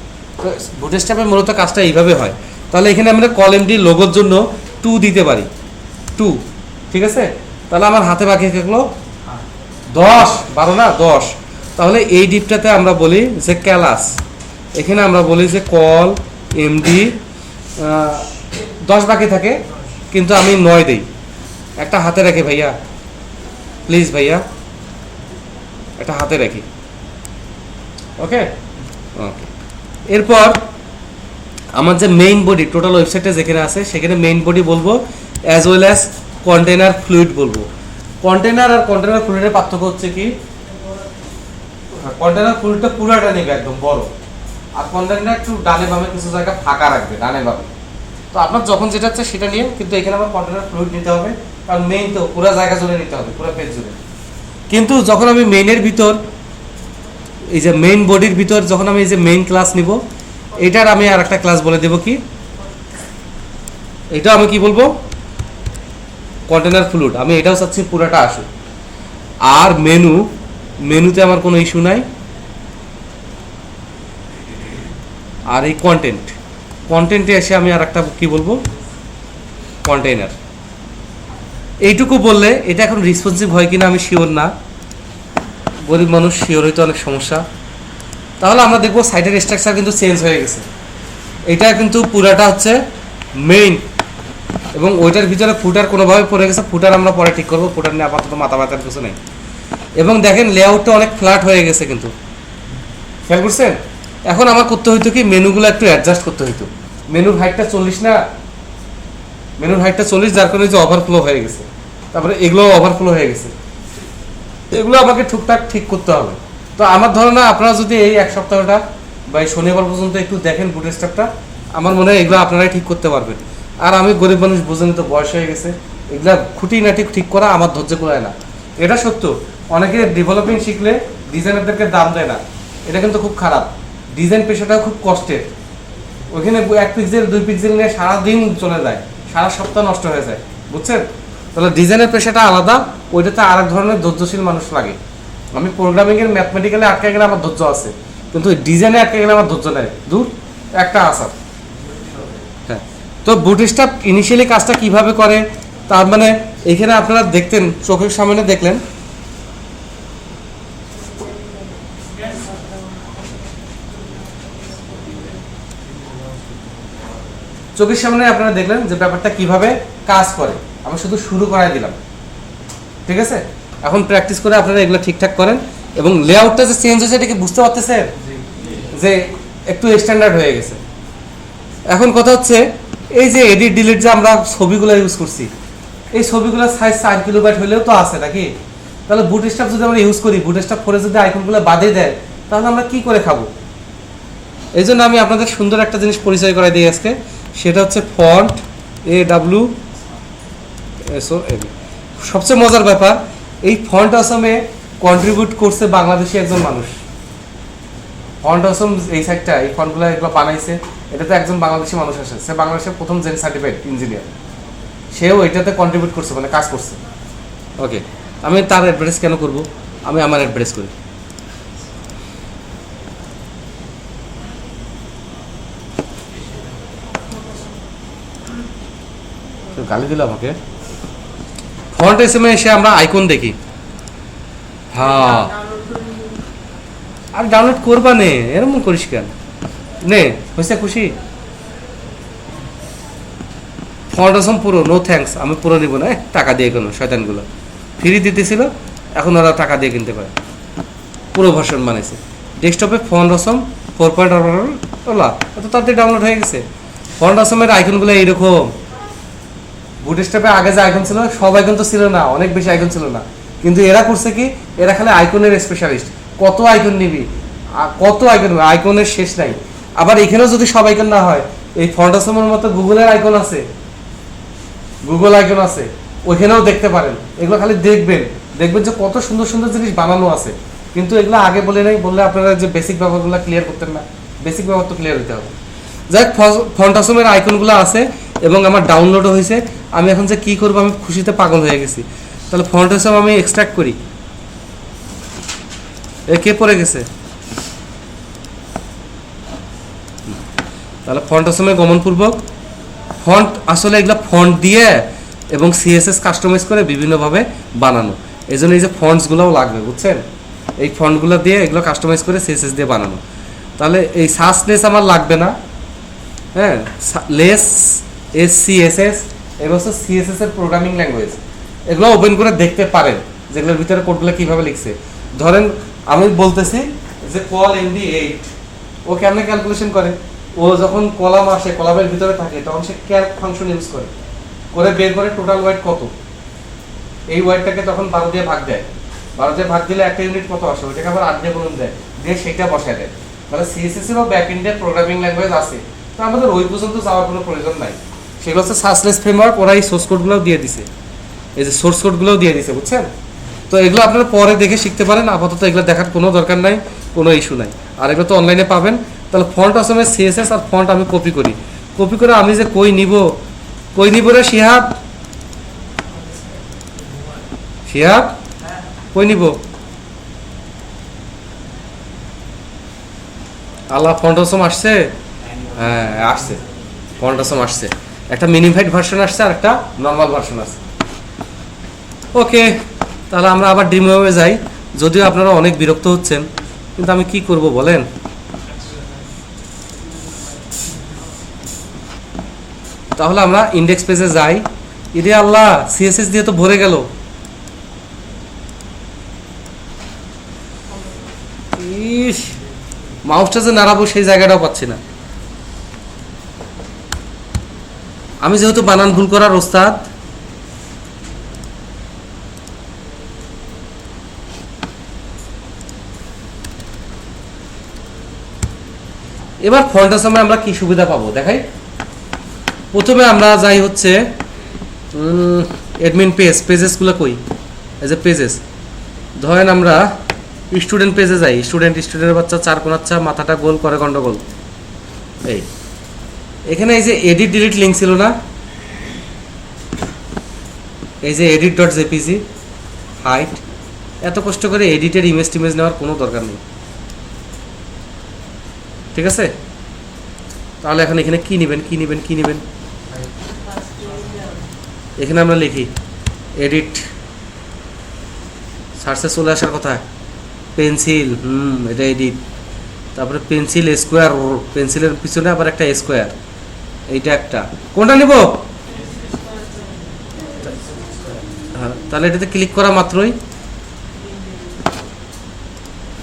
তো বুটস্ট্র্যাপে মূলত কাজটা এইভাবে হয়। তাহলে এখানে আমরা কল MD লোগোর জন্য 2 দিতে পারি, 2, ঠিক আছে? তাহলে আমার হাতে বাকি থাকলো 10, 12 না 10। তাহলে এই ডিপটাতে আমরা বলি যে ক্লাস, এখানে আমরা বলি যে কল MD 10 বাকি থাকে, কিন্তু আমি 9 দেই। একটা হাতে রাখি ভাইয়া, প্লিজ ভাইয়া, একটা হাতে রাখি। ওকে ওকে। এরপর আমার যে মেইন বডি টোটাল ওয়েবসাইটে যেখানে আছে সেখানে মেইন বডি বলবো, as well as container fluid বলবো। কন্টেনার আর কন্টেনার ফ্লুইডের পার্থক্য হচ্ছে কি, কন্টেনার ফ্লুইডটা পুরোটা নেবে একদম বড়, আর কন্টেনার একটু ডানে বামে কিছু জায়গা ফাঁকা রাখবে ডানে বামে। তো আপনার যখন যেটা হচ্ছে সেটা নিয়ে, কিন্তু এখানে আমার কন্টেনার ফ্লুইড নিতে হবে, কারণ মেইন তো পুরো জায়গা জুড়ে নিতে হবে, পুরো পেজ জুড়ে। কিন্তু যখন আমি মেইনের ভিতর, এই যে মেইন বডির ভিতর যখন আমি এই যে মেইন ক্লাস নিব, এটার আমি আর একটা ক্লাস বলে দেব কি, এটা আমি কি বলবো, কন্টেনার ফ্লুইড। আমি এটাও চাচ্ছি পুরোটা আসুক। আর মেনুতে আমার কোনো ইস্যু নাই। আর এই কন্টেন্টে এসে আমি আর একটা কি বলবো, কন্টেইনার। এইটুকু বললে এটা এখন রেসপন্সিভ হয় কিনা আমি শিওর না, গরিব মানুষ, শিওর হইতে অনেক সমস্যা। তাহলে আমরা দেখবো সাইটের স্ট্রাকচার কিন্তু চেঞ্জ হয়ে গেছে। এটা কিন্তু পুরাটা হচ্ছে মেইন, এবং ওইটার ভিতরে ফুটার কোনোভাবে পড়ে গেছে। ফুটার আমরা পরে ঠিক করবো, ফুটার নিয়ে আপাতত মাথা ব্যথার কিছু নেই। এবং দেখেন লেআউটটা অনেক ফ্ল্যাট হয়ে গেছে, কিন্তু খেয়াল করছেন? এখন আমার করতে হইতো কি, মেনুগুলো একটু অ্যাডজাস্ট করতে হইতো। মেনুর হাইটটা 40 না, মেনুর হাইটটা 40, যার কারণে যে ওভারফ্লো হয়ে গেছে। তারপরে এগুলো ওভারফ্লো হয়ে গেছে, এগুলো আমাকে টুকটাক ঠিক করতে হবে। তো আমার ধারণা আপনারা যদি এই এক সপ্তাহটা বা এই শনিবার পর্যন্ত একটু দেখেন বুটস্ট্র্যাপটা, আমার মনে হয় এগুলো আপনারাই ঠিক করতে পারবেন। আর আমি গরিব মানুষ, বুঝেন তো, বয়স হয়ে গেছে, এগুলা খুঁটিনাটি ঠিক করা আমার ধৈর্য কুলায় না। এটা সত্য। অনেকে ডেভেলপিং শিখলে ডিজাইনারদেরকে দাম দেয় না, এটা কিন্তু খুব খারাপ। ডিজাইন পেশাটাও খুব কষ্টের। ওইখানে 1 পিক্সেল 2 পিক্সেল নিয়ে সারাদিন চলে যায়, সারা সপ্তাহ নষ্ট হয়ে যায়, বুঝছেন? তাহলে ডিজাইনের পেশাটা আলাদা, ওইটাতে আরেক ধরনের ধৈর্যশীল মানুষ লাগে। আমি প্রোগ্রামিংয়ের ম্যাথমেটিক্যালে আটকে গেলে আমার ধৈর্য আছে, কিন্তু ডিজাইনে আটকে গেলে আমার ধৈর্য নেই, দূর একটা আসার। হ্যাঁ, তো বুটস্ট্র্যাপ ইনিশিয়ালি কাজটা কিভাবে করে, তার মানে এখানে আপনারা দেখতেন, চোখের সামনে দেখলেন, চোখের সামনে আপনারা দেখলেন যে ব্যাপারটা কিভাবে কাজ করে। আমি শুধু শুরু করাই দিলাম, ঠিক আছে? এখন প্র্যাকটিস করে আপনারা এগুলো ঠিকঠাক করেন, এবং লেআউটটা যে চেঞ্জ হয়েছে এটা কি বুঝতে পারতেছেন যে একটু স্ট্যান্ডার্ড হয়ে গেছে। এখন কথা হচ্ছে, এই যে এডিট ডিলিট যে আমরা ছবিগুলো ইউজ করছি, এই ছবিগুলোর সাইজ 4 কিলোবাইট হলেও তো আছে নাকি? তাহলে বুটস্ট্র্যাপ যদি আমরা ইউজ করি, বুটস্ট্র্যাপ করে যদি আইকনগুলো বাদে দেয়, তাহলে আমরা কি করে খাবো? এই জন্য আমি আপনাদের সুন্দর একটা জিনিস পরিচয় করাই দিই আজকে, সেটা হচ্ছে ফন্ট AWSOM। সবচেয়ে মজার ব্যাপার, এই ফন্ট অসমে কন্ট্রিবিউট করছে বাংলাদেশি একজন মানুষ। ফন্ট অসম এই সাইডটা, এই ফন্টগুলো এগুলো বানাইছে, এটাতে একজন বাংলাদেশি মানুষ আসে, সে বাংলাদেশের প্রথম জেন সার্টিফাইড ইঞ্জিনিয়ার, সেও এটাতে কন্ট্রিবিউট করছে, মানে কাজ করছে। ওকে, আমি তার অ্যাডভার্টাইজ কেন করব, আমি আমার অ্যাডভার্টাইজ করি। গালি দিল আমাকে। ফন্ট এসএম এসে আমরা আইকন দেখি, হ্যাঁ, আর ডাউনলোড করবা নে, এরকম করিস কেন? নে, হয়েছে খুশি? ফন্ট অসম পুরো, নো থ্যাঙ্কস, আমি পুরো নিব না, টাকা দিয়ে কোনো শয়তানগুলো ফ্রি দিতেছিল, এখন ওরা টাকা দিয়ে কিনতে পারে। পুরো ভার্সন বানাইছে ডেস্কটপে। ফন্ট অসম 4.0 ওলা, এত তাড়াতাড়ি ডাউনলোড হয়ে গেছে। ফন্ট অসমের আইকনগুলো এইরকম। বুটস্ট্র্যাপে আগে যে আইকন ছিল, সব আইকন তো ছিল না, অনেক বেশি আইকন ছিল না, কিন্তু এরা করছে কি, এরা খালি আইকনের স্পেশালিস্ট। কত আইকন নিবি, কত আইকন, আইকনের শেষ নাই। আবার এখানেও যদি সব আইকন না হয়, এই ফন্ট অসমের মতো গুগলের আইকন আছে, গুগল আইকন আছে, ওইখানেও দেখতে পারেন। এগুলো খালি দেখবেন, দেখবেন যে কত সুন্দর সুন্দর জিনিস বানানো আছে, কিন্তু এগুলো আগে বলে নাই, বললে আপনারা যে বেসিক ব্যাপারগুলো ক্লিয়ার করতেন না। বেসিক ব্যাপার তো ক্লিয়ার হতে হবে। যাই হোক, ফন্ট অসমের আইকনগুলো আছে এবং আমার ডাউনলোডও হয়েছে। আমি এখন যে কী করবো, আমি খুশিতে পাগল হয়ে গেছি। তাহলে ফন্ট অসম আমি এক্সট্রাক্ট করি। এ কে পড়ে গেছে? তাহলে ফন্ট অসমে গমনপূর্বক, ফন্ট আসলে এগুলো ফন্ট দিয়ে এবং সিএসএস কাস্টমাইজ করে বিভিন্নভাবে বানানো। এই জন্য এই যে ফন্টসগুলোও লাগবে, বুঝছেন? এই ফন্টগুলো দিয়ে এগুলো কাস্টমাইজ করে সিএসএস দিয়ে বানানো। তাহলে এই সার্চ লেস আমার লাগবে না, হ্যাঁ, লেস SCSS, এগুলো হচ্ছে সিএসএস এর প্রোগ্রামিং ল্যাঙ্গুয়েজ। এগুলো ওপেন করে দেখতে পারেন যেগুলোর ভিতরে কোডগুলো কীভাবে লিখছে। ধরেন আমি বলতেছি যে কল MD8, ও কেমনে ক্যালকুলেশন করে, ও যখন কলাম আসে, কলামের ভিতরে থাকে, তখন সে ক্যালক ফাংশন ইউজ করে বের করে টোটাল ওয়েট কত, এই ওয়েটটাকে তখন 12 দিয়ে ভাগ দেয়। 12 দিয়ে ভাগ দিলে একটা ইউনিট কত আসে, ওইটাকে আবার 8 দিয়ে গুণন দেয়, দিয়ে সেটা বসায় দেয়। মানে সিএসএস এরও ব্যাক এন্ডের প্রোগ্রামিং ল্যাঙ্গুয়েজ আছে, তো আমাদের ওই পর্যন্ত যাওয়ার কোনো প্রয়োজন নাই। সেগুলো হচ্ছে সার্চলেস ফ্রেমওয়ার্ক, ওরা এই সোর্স কোডগুলোও দিয়ে দিছে, এই যে সোর্স কোডগুলোও দিয়ে দিছে, বুঝছেন? তো এগুলো আপনারা পরে দেখে শিখতে পারেন, আপাতত এগুলো দেখার কোনো দরকার নাই, কোনো ইস্যু নাই। আর এগুলো তো অনলাইনে পাবেন। তাহলে ফন্ট অসমের সিএসএস আর ফন্ট আমি কপি করি, কপি করে আমি যে কই নিব রে শিহাব, শিহাব কই নিব? আল্লাহ, ফন্ট অসম আসছে, হ্যাঁ আসছে, ফন্ট অসম আসছে। একটা মিনিফাইড ভার্সন আসছে আর একটা নর্মাল ভার্সন আছে। ওকে, তাহলে আমরা আবার ড্রিমওয়েবে যাই। যদিও আপনারা অনেক বিরক্ত হচ্ছেন, কিন্তু আমি কি করব বলেন? তাহলে আমরা ইন্ডেক্স পেজে যাই। ইরে আল্লাহ, সিএসএস দিয়ে তো ভরে গেল। ইস, মাউসটা যে নাড়াবো সেই জায়গাটাও পাচ্ছি না। আমি যেহেতু বানান ভুল করার ওস্তাদ, এবার ফন্ট অসমে আমরা কি সুবিধা পাবো দেখাই। প্রথমে আমরা যাই হচ্ছে অ্যাডমিন পেজেসগুলো কই, এই যে পেজেস, ধরেন আমরা স্টুডেন্ট পেজে যাই। স্টুডেন্টের বাচ্চা, 4 কোণার চা, মাথাটা গোল করে গন্ডগোল। এখানে এই যে এডিট ডিলিট লিঙ্ক ছিল না, এই যে edit.jpg হাইট, এত কষ্ট করে এডিটের ইমেজ টিমেজ নেওয়ার কোনো দরকার নেই, ঠিক আছে? তাহলে এখন এখানে কি নেবেন, কি নেবেন, কি নেবেন? এখানে আমরা লিখি এডিট, সার্চে চলে আসার কথা পেন্সিল, এটা এডিট। তারপরে পেন্সিল স্কোয়ার, পেন্সিলের পিছনে আবার একটা স্কোয়ার, এইটা একটা, কোনটা নিব? হ্যাঁ, তাহলে এটাতে ক্লিক করা মাত্রই,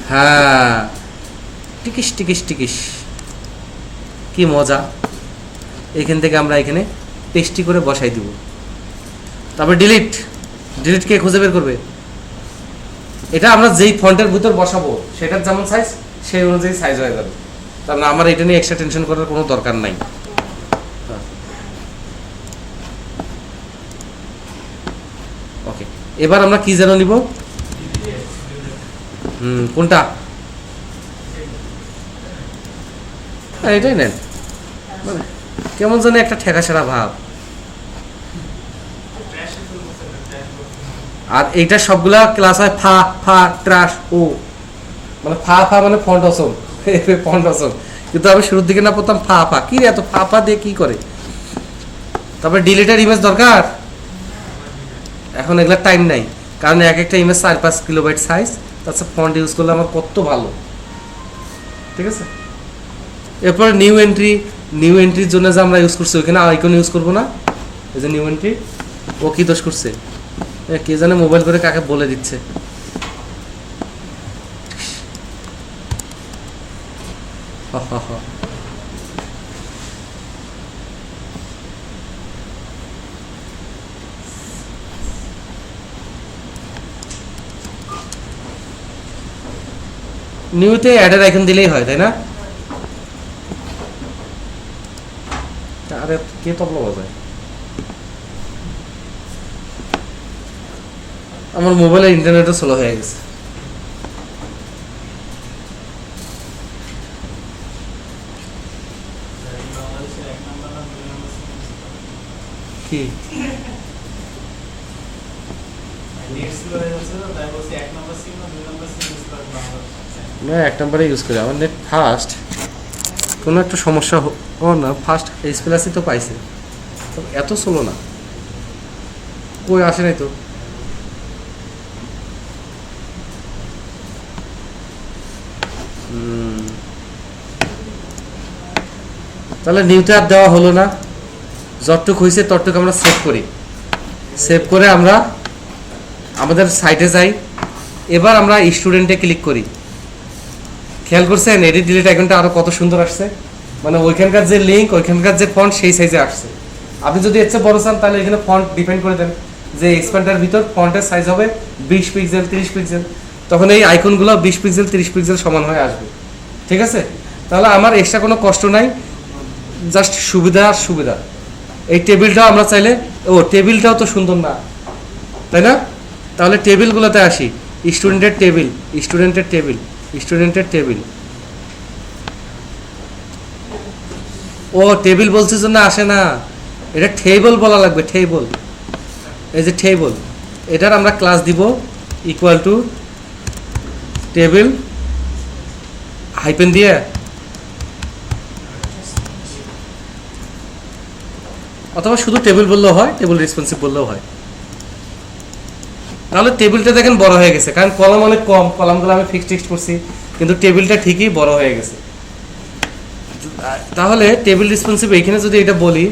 হ্যাঁ, টিকিস টিকিস টিকিস, কি মজা। এখান থেকে আমরা এখানে পেস্টি করে বসাই দিব। তারপর ডিলিট, ডিলিট কে খুঁজে বের করবে? এটা আমরা যেই ফন্টের ভিতর বসাবো সেটার যেমন সাইজ সেই অনুযায়ী সাইজ হয়ে যাবে, তার মানে আমার এটা নিয়ে এক্সট্রা টেনশন করার কোনো দরকার নাই। ওকে, এবার আমরা কি যেন নিব, কোনটা, এটাই নেন, মানে কেমন যেন একটা ঠেকা সেরা ভাব। আর এইটা সবগুলা ক্লাস হয় ফা ফা ট্রাশ ও, মানে ফা ফা মানে ফন্ট অসম, ফন্ট অসম, কিন্তু আমি শুরুর দিকে না পড়তাম ফা ফা, কি রে এত ফা ফা দিয়ে কি করে। তারপরে ডিলিটের ইমেজ দরকার, এখন এগুলা টাইম নাই, কারণ এক একটা ইমেজ 4-5 কিলোবাইট সাইজ, তাছাড়া ফন্ট ইউজ করলে আমার কত ভালো, ঠিক আছে। এরপরে নিউ এন্ট্রি, নিউ এন্ট্রির জন্য যে আমরা ইউজ করছি ওইখানে আইকন ইউজ করবো না, এই যে নিউ এন্ট্রি, ও কি দোষ করছে কে জানে, মোবাইল করে কাকে বলে দিচ্ছে। নিউতে অ্যাডের আইকন দিলেই হয়, তাই না? আরে কে তবলা বাজায়, আমার মোবাইলের ইন্টারনেটও স্লো হয়ে গেছে। কি না, 1 নম্বরে ইউজ করি, আমার নেট ফাস্ট, কোনো একটা সমস্যা ও না, ফাস্ট এইচ প্লাসই তো পাইছে, এত স্লো না, কই আসে নাই তো। তাহলে নিউতে আর দেওয়া হলো না, যতটুক হয়েছে ততটুক আমরা সেভ করি, সেভ করে আমরা আমাদের সাইটে যাই। এবার আমরা স্টুডেন্টে ক্লিক করি, খেয়াল করছেন এডিট ডিলিট আইকনটা আরো কত সুন্দর আসছে, মানে ওইখানকার যে লিঙ্ক ওইখানকার যে ফন্ট সেই সাইজে আসছে। আপনি যদি এর চেয়ে বড় চান তাহলে এখানে ফন্ট ডিপেন্ড করে দেন, যে এক্সপ্যান্ডার ভিতর ফন্টের সাইজ হবে 20 পিক্সেল 30 পিক্সেল, তখন এই আইকনগুলো 20 পিক্সেল 30 পিক্সেল সমান হয়ে আসবে, ঠিক আছে। তাহলে আমার এক্সট্রা কোনো কষ্ট নাই, জাস্ট সুবিধা আর সুবিধা। এই টেবিলটাও আমরা চাইলে, ও টেবিলটাও তো সুন্দর না, তাই না? তাহলে টেবিলগুলোতে আসি, স্টুডেন্টের টেবিল, স্টুডেন্টের টেবিল, স্টুডেন্টের টেবিল, ও টেবিল বলছে জন্য আসে না, এটা টেবল বলা লাগবে, টেবল, এই যে টেবল, এটার আমরা ক্লাস দিব ইকুয়াল টু টেবিল হাইপেন দিয়ে, অথবা শুধু টেবিল বললেও হয়, টেবিল রেসপন্সিভ বললেও হয়। তাহলে টেবিলটা দেখেন বড় হয়ে গেছে, কারণ কলাম অনেক কম, কলামগুলো আমি ফিক্সড করছি, কিন্তু টেবিলটা ঠিকই বড় হয়ে গেছে। তাহলে টেবিল রেসপন্সিভ এইখানে যদি এটা বলি,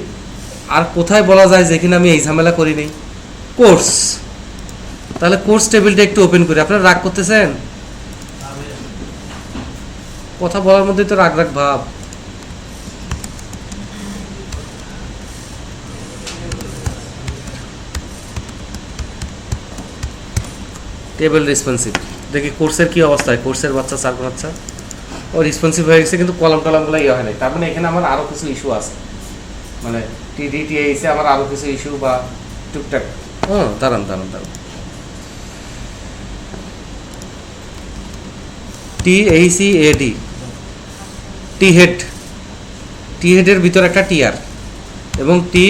আর কোথায় বলা যায় যেখানে আমি এই ঝামেলা করি নেই, কোর্স, তাহলে কোর্স টেবিলটা একটু ওপেন করি। আপনারা রাগ করতেছেন, কথা বলার মধ্যে তো রাগ রাগ ভাব। টেবিল রেসপন্সিভ, দেখি কোর্সের কি অবস্থা হয়, কোর্সের বাচ্চা 4 বাচ্চা ও রেসপন্সিভ হয়ে গেছে, কিন্তু কলাম টলামগুলো ইয়ে হয় নাই, তার মানে এখানে আমার আরও কিছু ইস্যু আছে, মানে টিডিটিএসে আমার আরও কিছু ইস্যু বা টুকটাক। দাঁড়ান দাঁড়ান দাঁড়ান, THEAD, টি হেড, টি হেডের ভিতর একটা টিআর এবং টি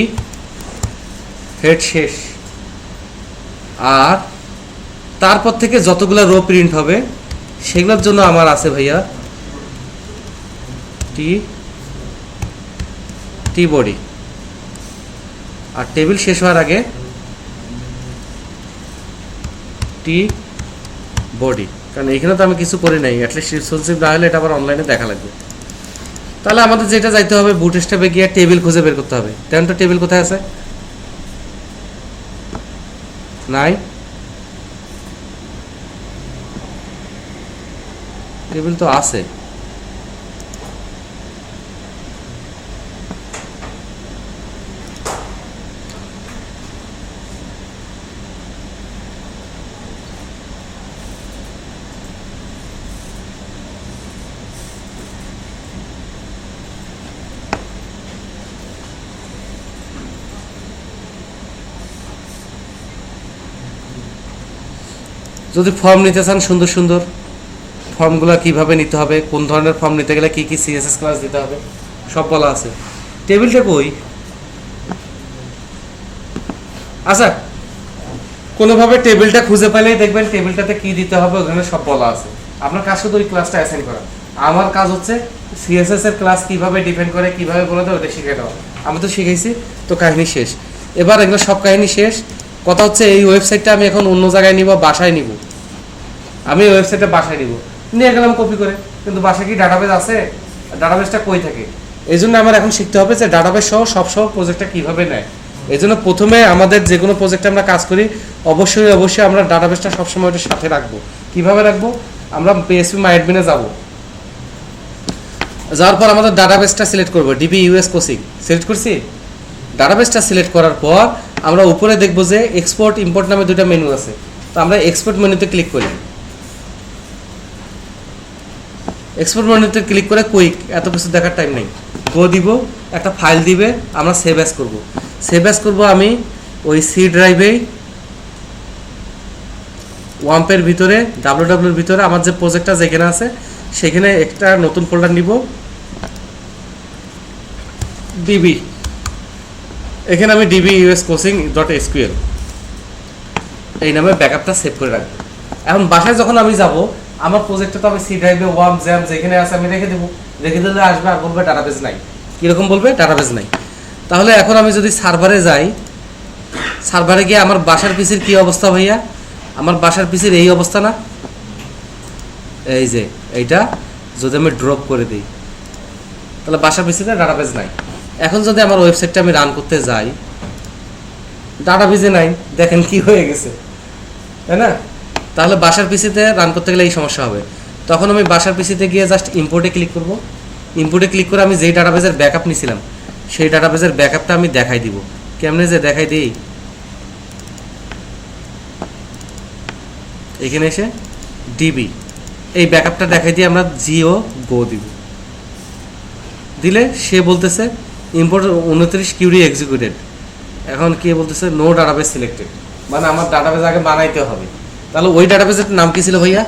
হেড শেষ, আর তারপর থেকে যতগুলো রো প্রিন্ট হবে সেগুলোর জন্য আমার আছে ভাইয়া টি বডি, আর টেবিল শেষ হওয়ার আগে টি বডি, কারণ এইখানে তো আমি কিছু করি নাই, অ্যাটলিস্ট রেসপন্সিভ না হলে এটা আবার অনলাইনে দেখা লাগবে। তাহলে আমাদের যেটা যাইতে হবে, বুটস্ট্র্যাপে গিয়ে টেবিল খুঁজে বের করতে হবে। তেমন তো টেবিল কোথায় আছে, নাই, টেবিল তো আছে, যদি ফর্ম নিতে চান সুন্দর সুন্দর ফর্মগুলো কিভাবে নিতে হবে, কোন ধরনের ফর্ম নিতে গেলে কি কি সিএসএস ক্লাস দিতে হবে সব বলা আছে। টেবিলটা কই? আচ্ছা, কোনোভাবে টেবিলটা খুঁজে পেলেই দেখবেন টেবিলটাতে কি দিতে হবে ওখানে সব বলা আছে। আপনার কাজ শুধু ওই ক্লাসটা অ্যাসাইন করা। আমার কাজ হচ্ছে সিএসএস এর ক্লাস কিভাবে ডিপেন্ড করে, কিভাবে বলে দেয় ওটা শিখে দেওয়া। আমি তো শিখেছি, তো কাহিনী শেষ। এবার এগুলো সব কাহিনী শেষ। কথা হচ্ছে এই ওয়েবসাইটটা আমি এখন অন্য জায়গায় নিব, বাসায় নিব। আমি ওয়েবসাইটটা বাসায় নিব, নিয়ে গেলাম কপি করে, কিন্তু বাসায় কি ডাটাবেস আছে? ডাটাবেসটা কই থাকে? এই জন্য আমার এখন শিখতে হবে যে ডাটাবেস সহ সব প্রজেক্টটা কিভাবে নেয়। এই জন্য প্রথমে আমাদের যে কোনো প্রজেক্টে আমরা কাজ করি অবশ্যই আমরা ডাটাবেসটা সবসময় ওটার সাথে রাখবো। কিভাবে রাখবো? আমরা PHP মাই অ্যাডমিনে যাবো, যাওয়ার পর আমাদের ডাটাবেসটা সিলেক্ট করবো, ডিবি ইউএস কোচিং সিলেক্ট করছি। ডাটাবেসটা সিলেক্ট করার পর আমরা উপরে দেখবো যে এক্সপোর্ট ইম্পোর্ট নামে দুটো মেনু আছে। তো আমরা এক্সপোর্ট মেনুতে ক্লিক করি। এক্সপোর্ট মেনুতে ক্লিক করে কুইক, এত কিছু দেখার টাইম নেই, গো দিব, একটা ফাইল দিবে, আমরা সেভ অ্যাজ করবো। সেভ অ্যাজ করবো আমি ওই সি ড্রাইভেই ওয়াম্পের ভিতরে ডাব্লিউডাব্লিউর ভিতরে আমার যে প্রজেক্টটা যেখানে আছে সেখানে একটা নতুন ফোল্ডার নিব, ডিবি, এখানে আমি ডিবি ইউএস কোচিং .sql এই নামে ব্যাকআপটা সেভ করে রাখবো। এখন বাসায় যখন আমি যাব আমার প্রজেক্টটা তো আমি সি ড্রাইভে ওয়ার্ম জ্যাম যেখানে আছে আমি রেখে দেবো, রেখে দিলে আসবে আর বলবে ডাটাবেস নাই। কীরকম বলবে? ডাটাবেস নাই। তাহলে এখন আমি যদি সার্ভারে যাই, সার্ভারে গিয়ে আমার বাসার পিসির কী অবস্থা ভাইয়া? আমার বাসার পিসির এই অবস্থা না? এই যে এইটা যদি আমি ড্রপ করে দিই তাহলে বাসার পিসিতে ডাটাবেস নাই। এখন যদি আমার ওয়েবসাইটটা আমি রান করতে যাই, ডাটাবেসে নাই, দেখেন কি হয়ে গেছে, তাই না? তাহলে বাসার পিসিতে রান করতে গেলে এই সমস্যা হবে। তখন আমি বাসার পিসিতে গিয়ে জাস্ট ইম্পোর্টে ক্লিক করব। ইম্পোর্টে ক্লিক করে আমি যেই ডাটাবেসের ব্যাকআপ নিয়েছিলাম সেই ডাটাবেসের ব্যাকআপটা আমি দেখাই দিব। কেমনে যে দেখাই দিই, এখানে এসে ডিবি এই ব্যাকআপটা দেখাই দিয়ে আমরা জিও গো দিব। দিলে সে বলতেছে ইম্পোর্ট 29 কিউরি এক্সিকিউটেড। এখন কি বলতেছে? নো ডাটাবেস সিলেক্টেড, মানে আমার ডাটাবেস আগে বানাইতে হবে। তাহলে ওই ডাটাবেসের নাম কি ছিল ভাইয়া?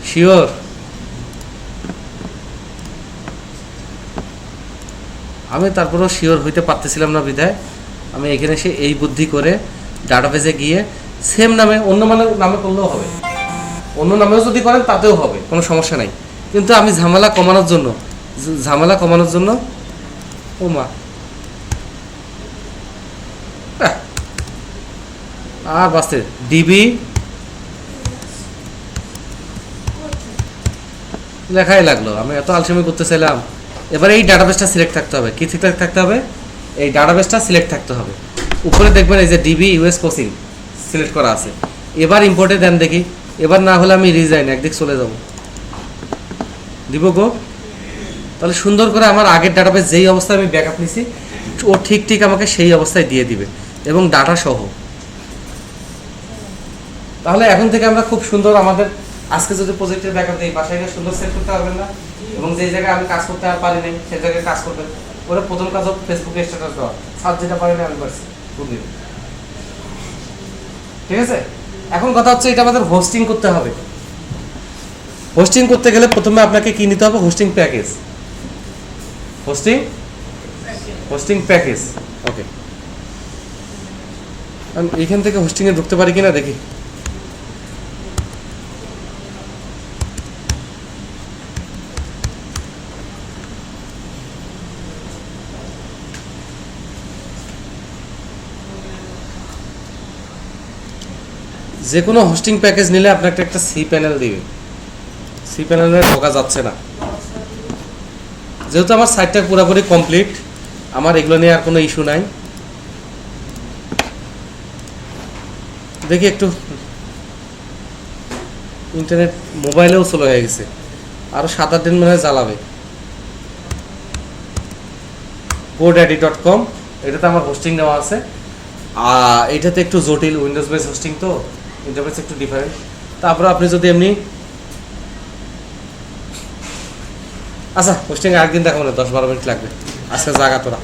শিওর? আমি তারপরেও শিওর হইতে পারতেছিলাম না, বিধায় আমি এখানে এসে এই বুদ্ধি করে ডাটাবেসে গিয়ে সেম নামে অন্য নামে করলেও হবে, অন্য নামেও যদি করেন তাতেও হবে, কোনো সমস্যা নাই। কিন্তু আমি ঝামেলা কমানোর জন্য ও মা আর বাঁচতে ডিবি লেখাই লাগলো। আমি এত আলসেমি করতে চাইলাম। এবার এই ডাটাবেসটা সিলেক্ট থাকতে হবে। কি সিলেক্ট থাকতে হবে? এই ডাটাবেসটা সিলেক্ট থাকতে হবে। উপরে দেখবেন এই যে ডিবি ইউএস কোচিং সিলেক্ট করা আছে। এবার ইম্পোর্টে দেন দেখি, এবার না হলে আমি রিজাইন একদিক চলে যাব, দিব গো। তাহলে সুন্দর করে আমার আগের ডাটাবেস যেই অবস্থায় আমি ব্যাকআপ নিছি ও ঠিক আমাকে সেই অবস্থায় দিয়ে দিবে এবং ডাটা সহ। তাহলে এখন থেকে আমরা খুব সুন্দর আমাদের আজকে যদি প্রজেক্টের ব্যাকআপ দিই বাসায় গিয়ে সুন্দর সেট করতে পারবেন না, এবং যেই জায়গায় আমি কাজ করতে আর পারি নাই সেই জায়গায় কাজ করবেন। ওরা প্রথম কাজ হোক ফেসবুকে স্ট্যাটাস দেওয়া, সাত যেটা পারি না আমি পারছি, ঠিক আছে? এখন কথা হচ্ছে এটা আমাদের হোস্টিং করতে হবে। হোস্টিং করতে গেলে প্রথমে আপনাকে কি নিতে হবে? Hosting package. হোস্টিং প্যাকেজ, ওকে। আমি এইখান থেকে হোস্টিংয়ে ঢুকতে পারি কিনা দেখি। যে কোনো হোস্টিং প্যাকেজ নিলে আপনাকে একটা সি প্যানেল দিবে। সি প্যানেলে ঢোকা যাচ্ছে না, যেহেতু আমার সাইটটা পুরোপুরি কমপ্লিট, আমার এগুলো নিয়ে আর কোনো ইস্যু নাই। দেখি একটু ইন্টারনেট মোবাইলেও স্লো হয়ে গেছে, আরও 7-8 দিন মনে হয় জ্বালাবে। godaddy.com এটাতে আমার হোস্টিং নেওয়া আছে। এটাতে একটু জটিল, উইন্ডোজ বেস হোস্টিং তো ইন্টারফেস একটু ডিফারেন্ট। তারপরে আপনি যদি এমনি আচ্ছা হোস্টিং আরেকদিন দেখাবো না, 10-12 মিনিট লাগবে, আজকে জায়গা তোরা।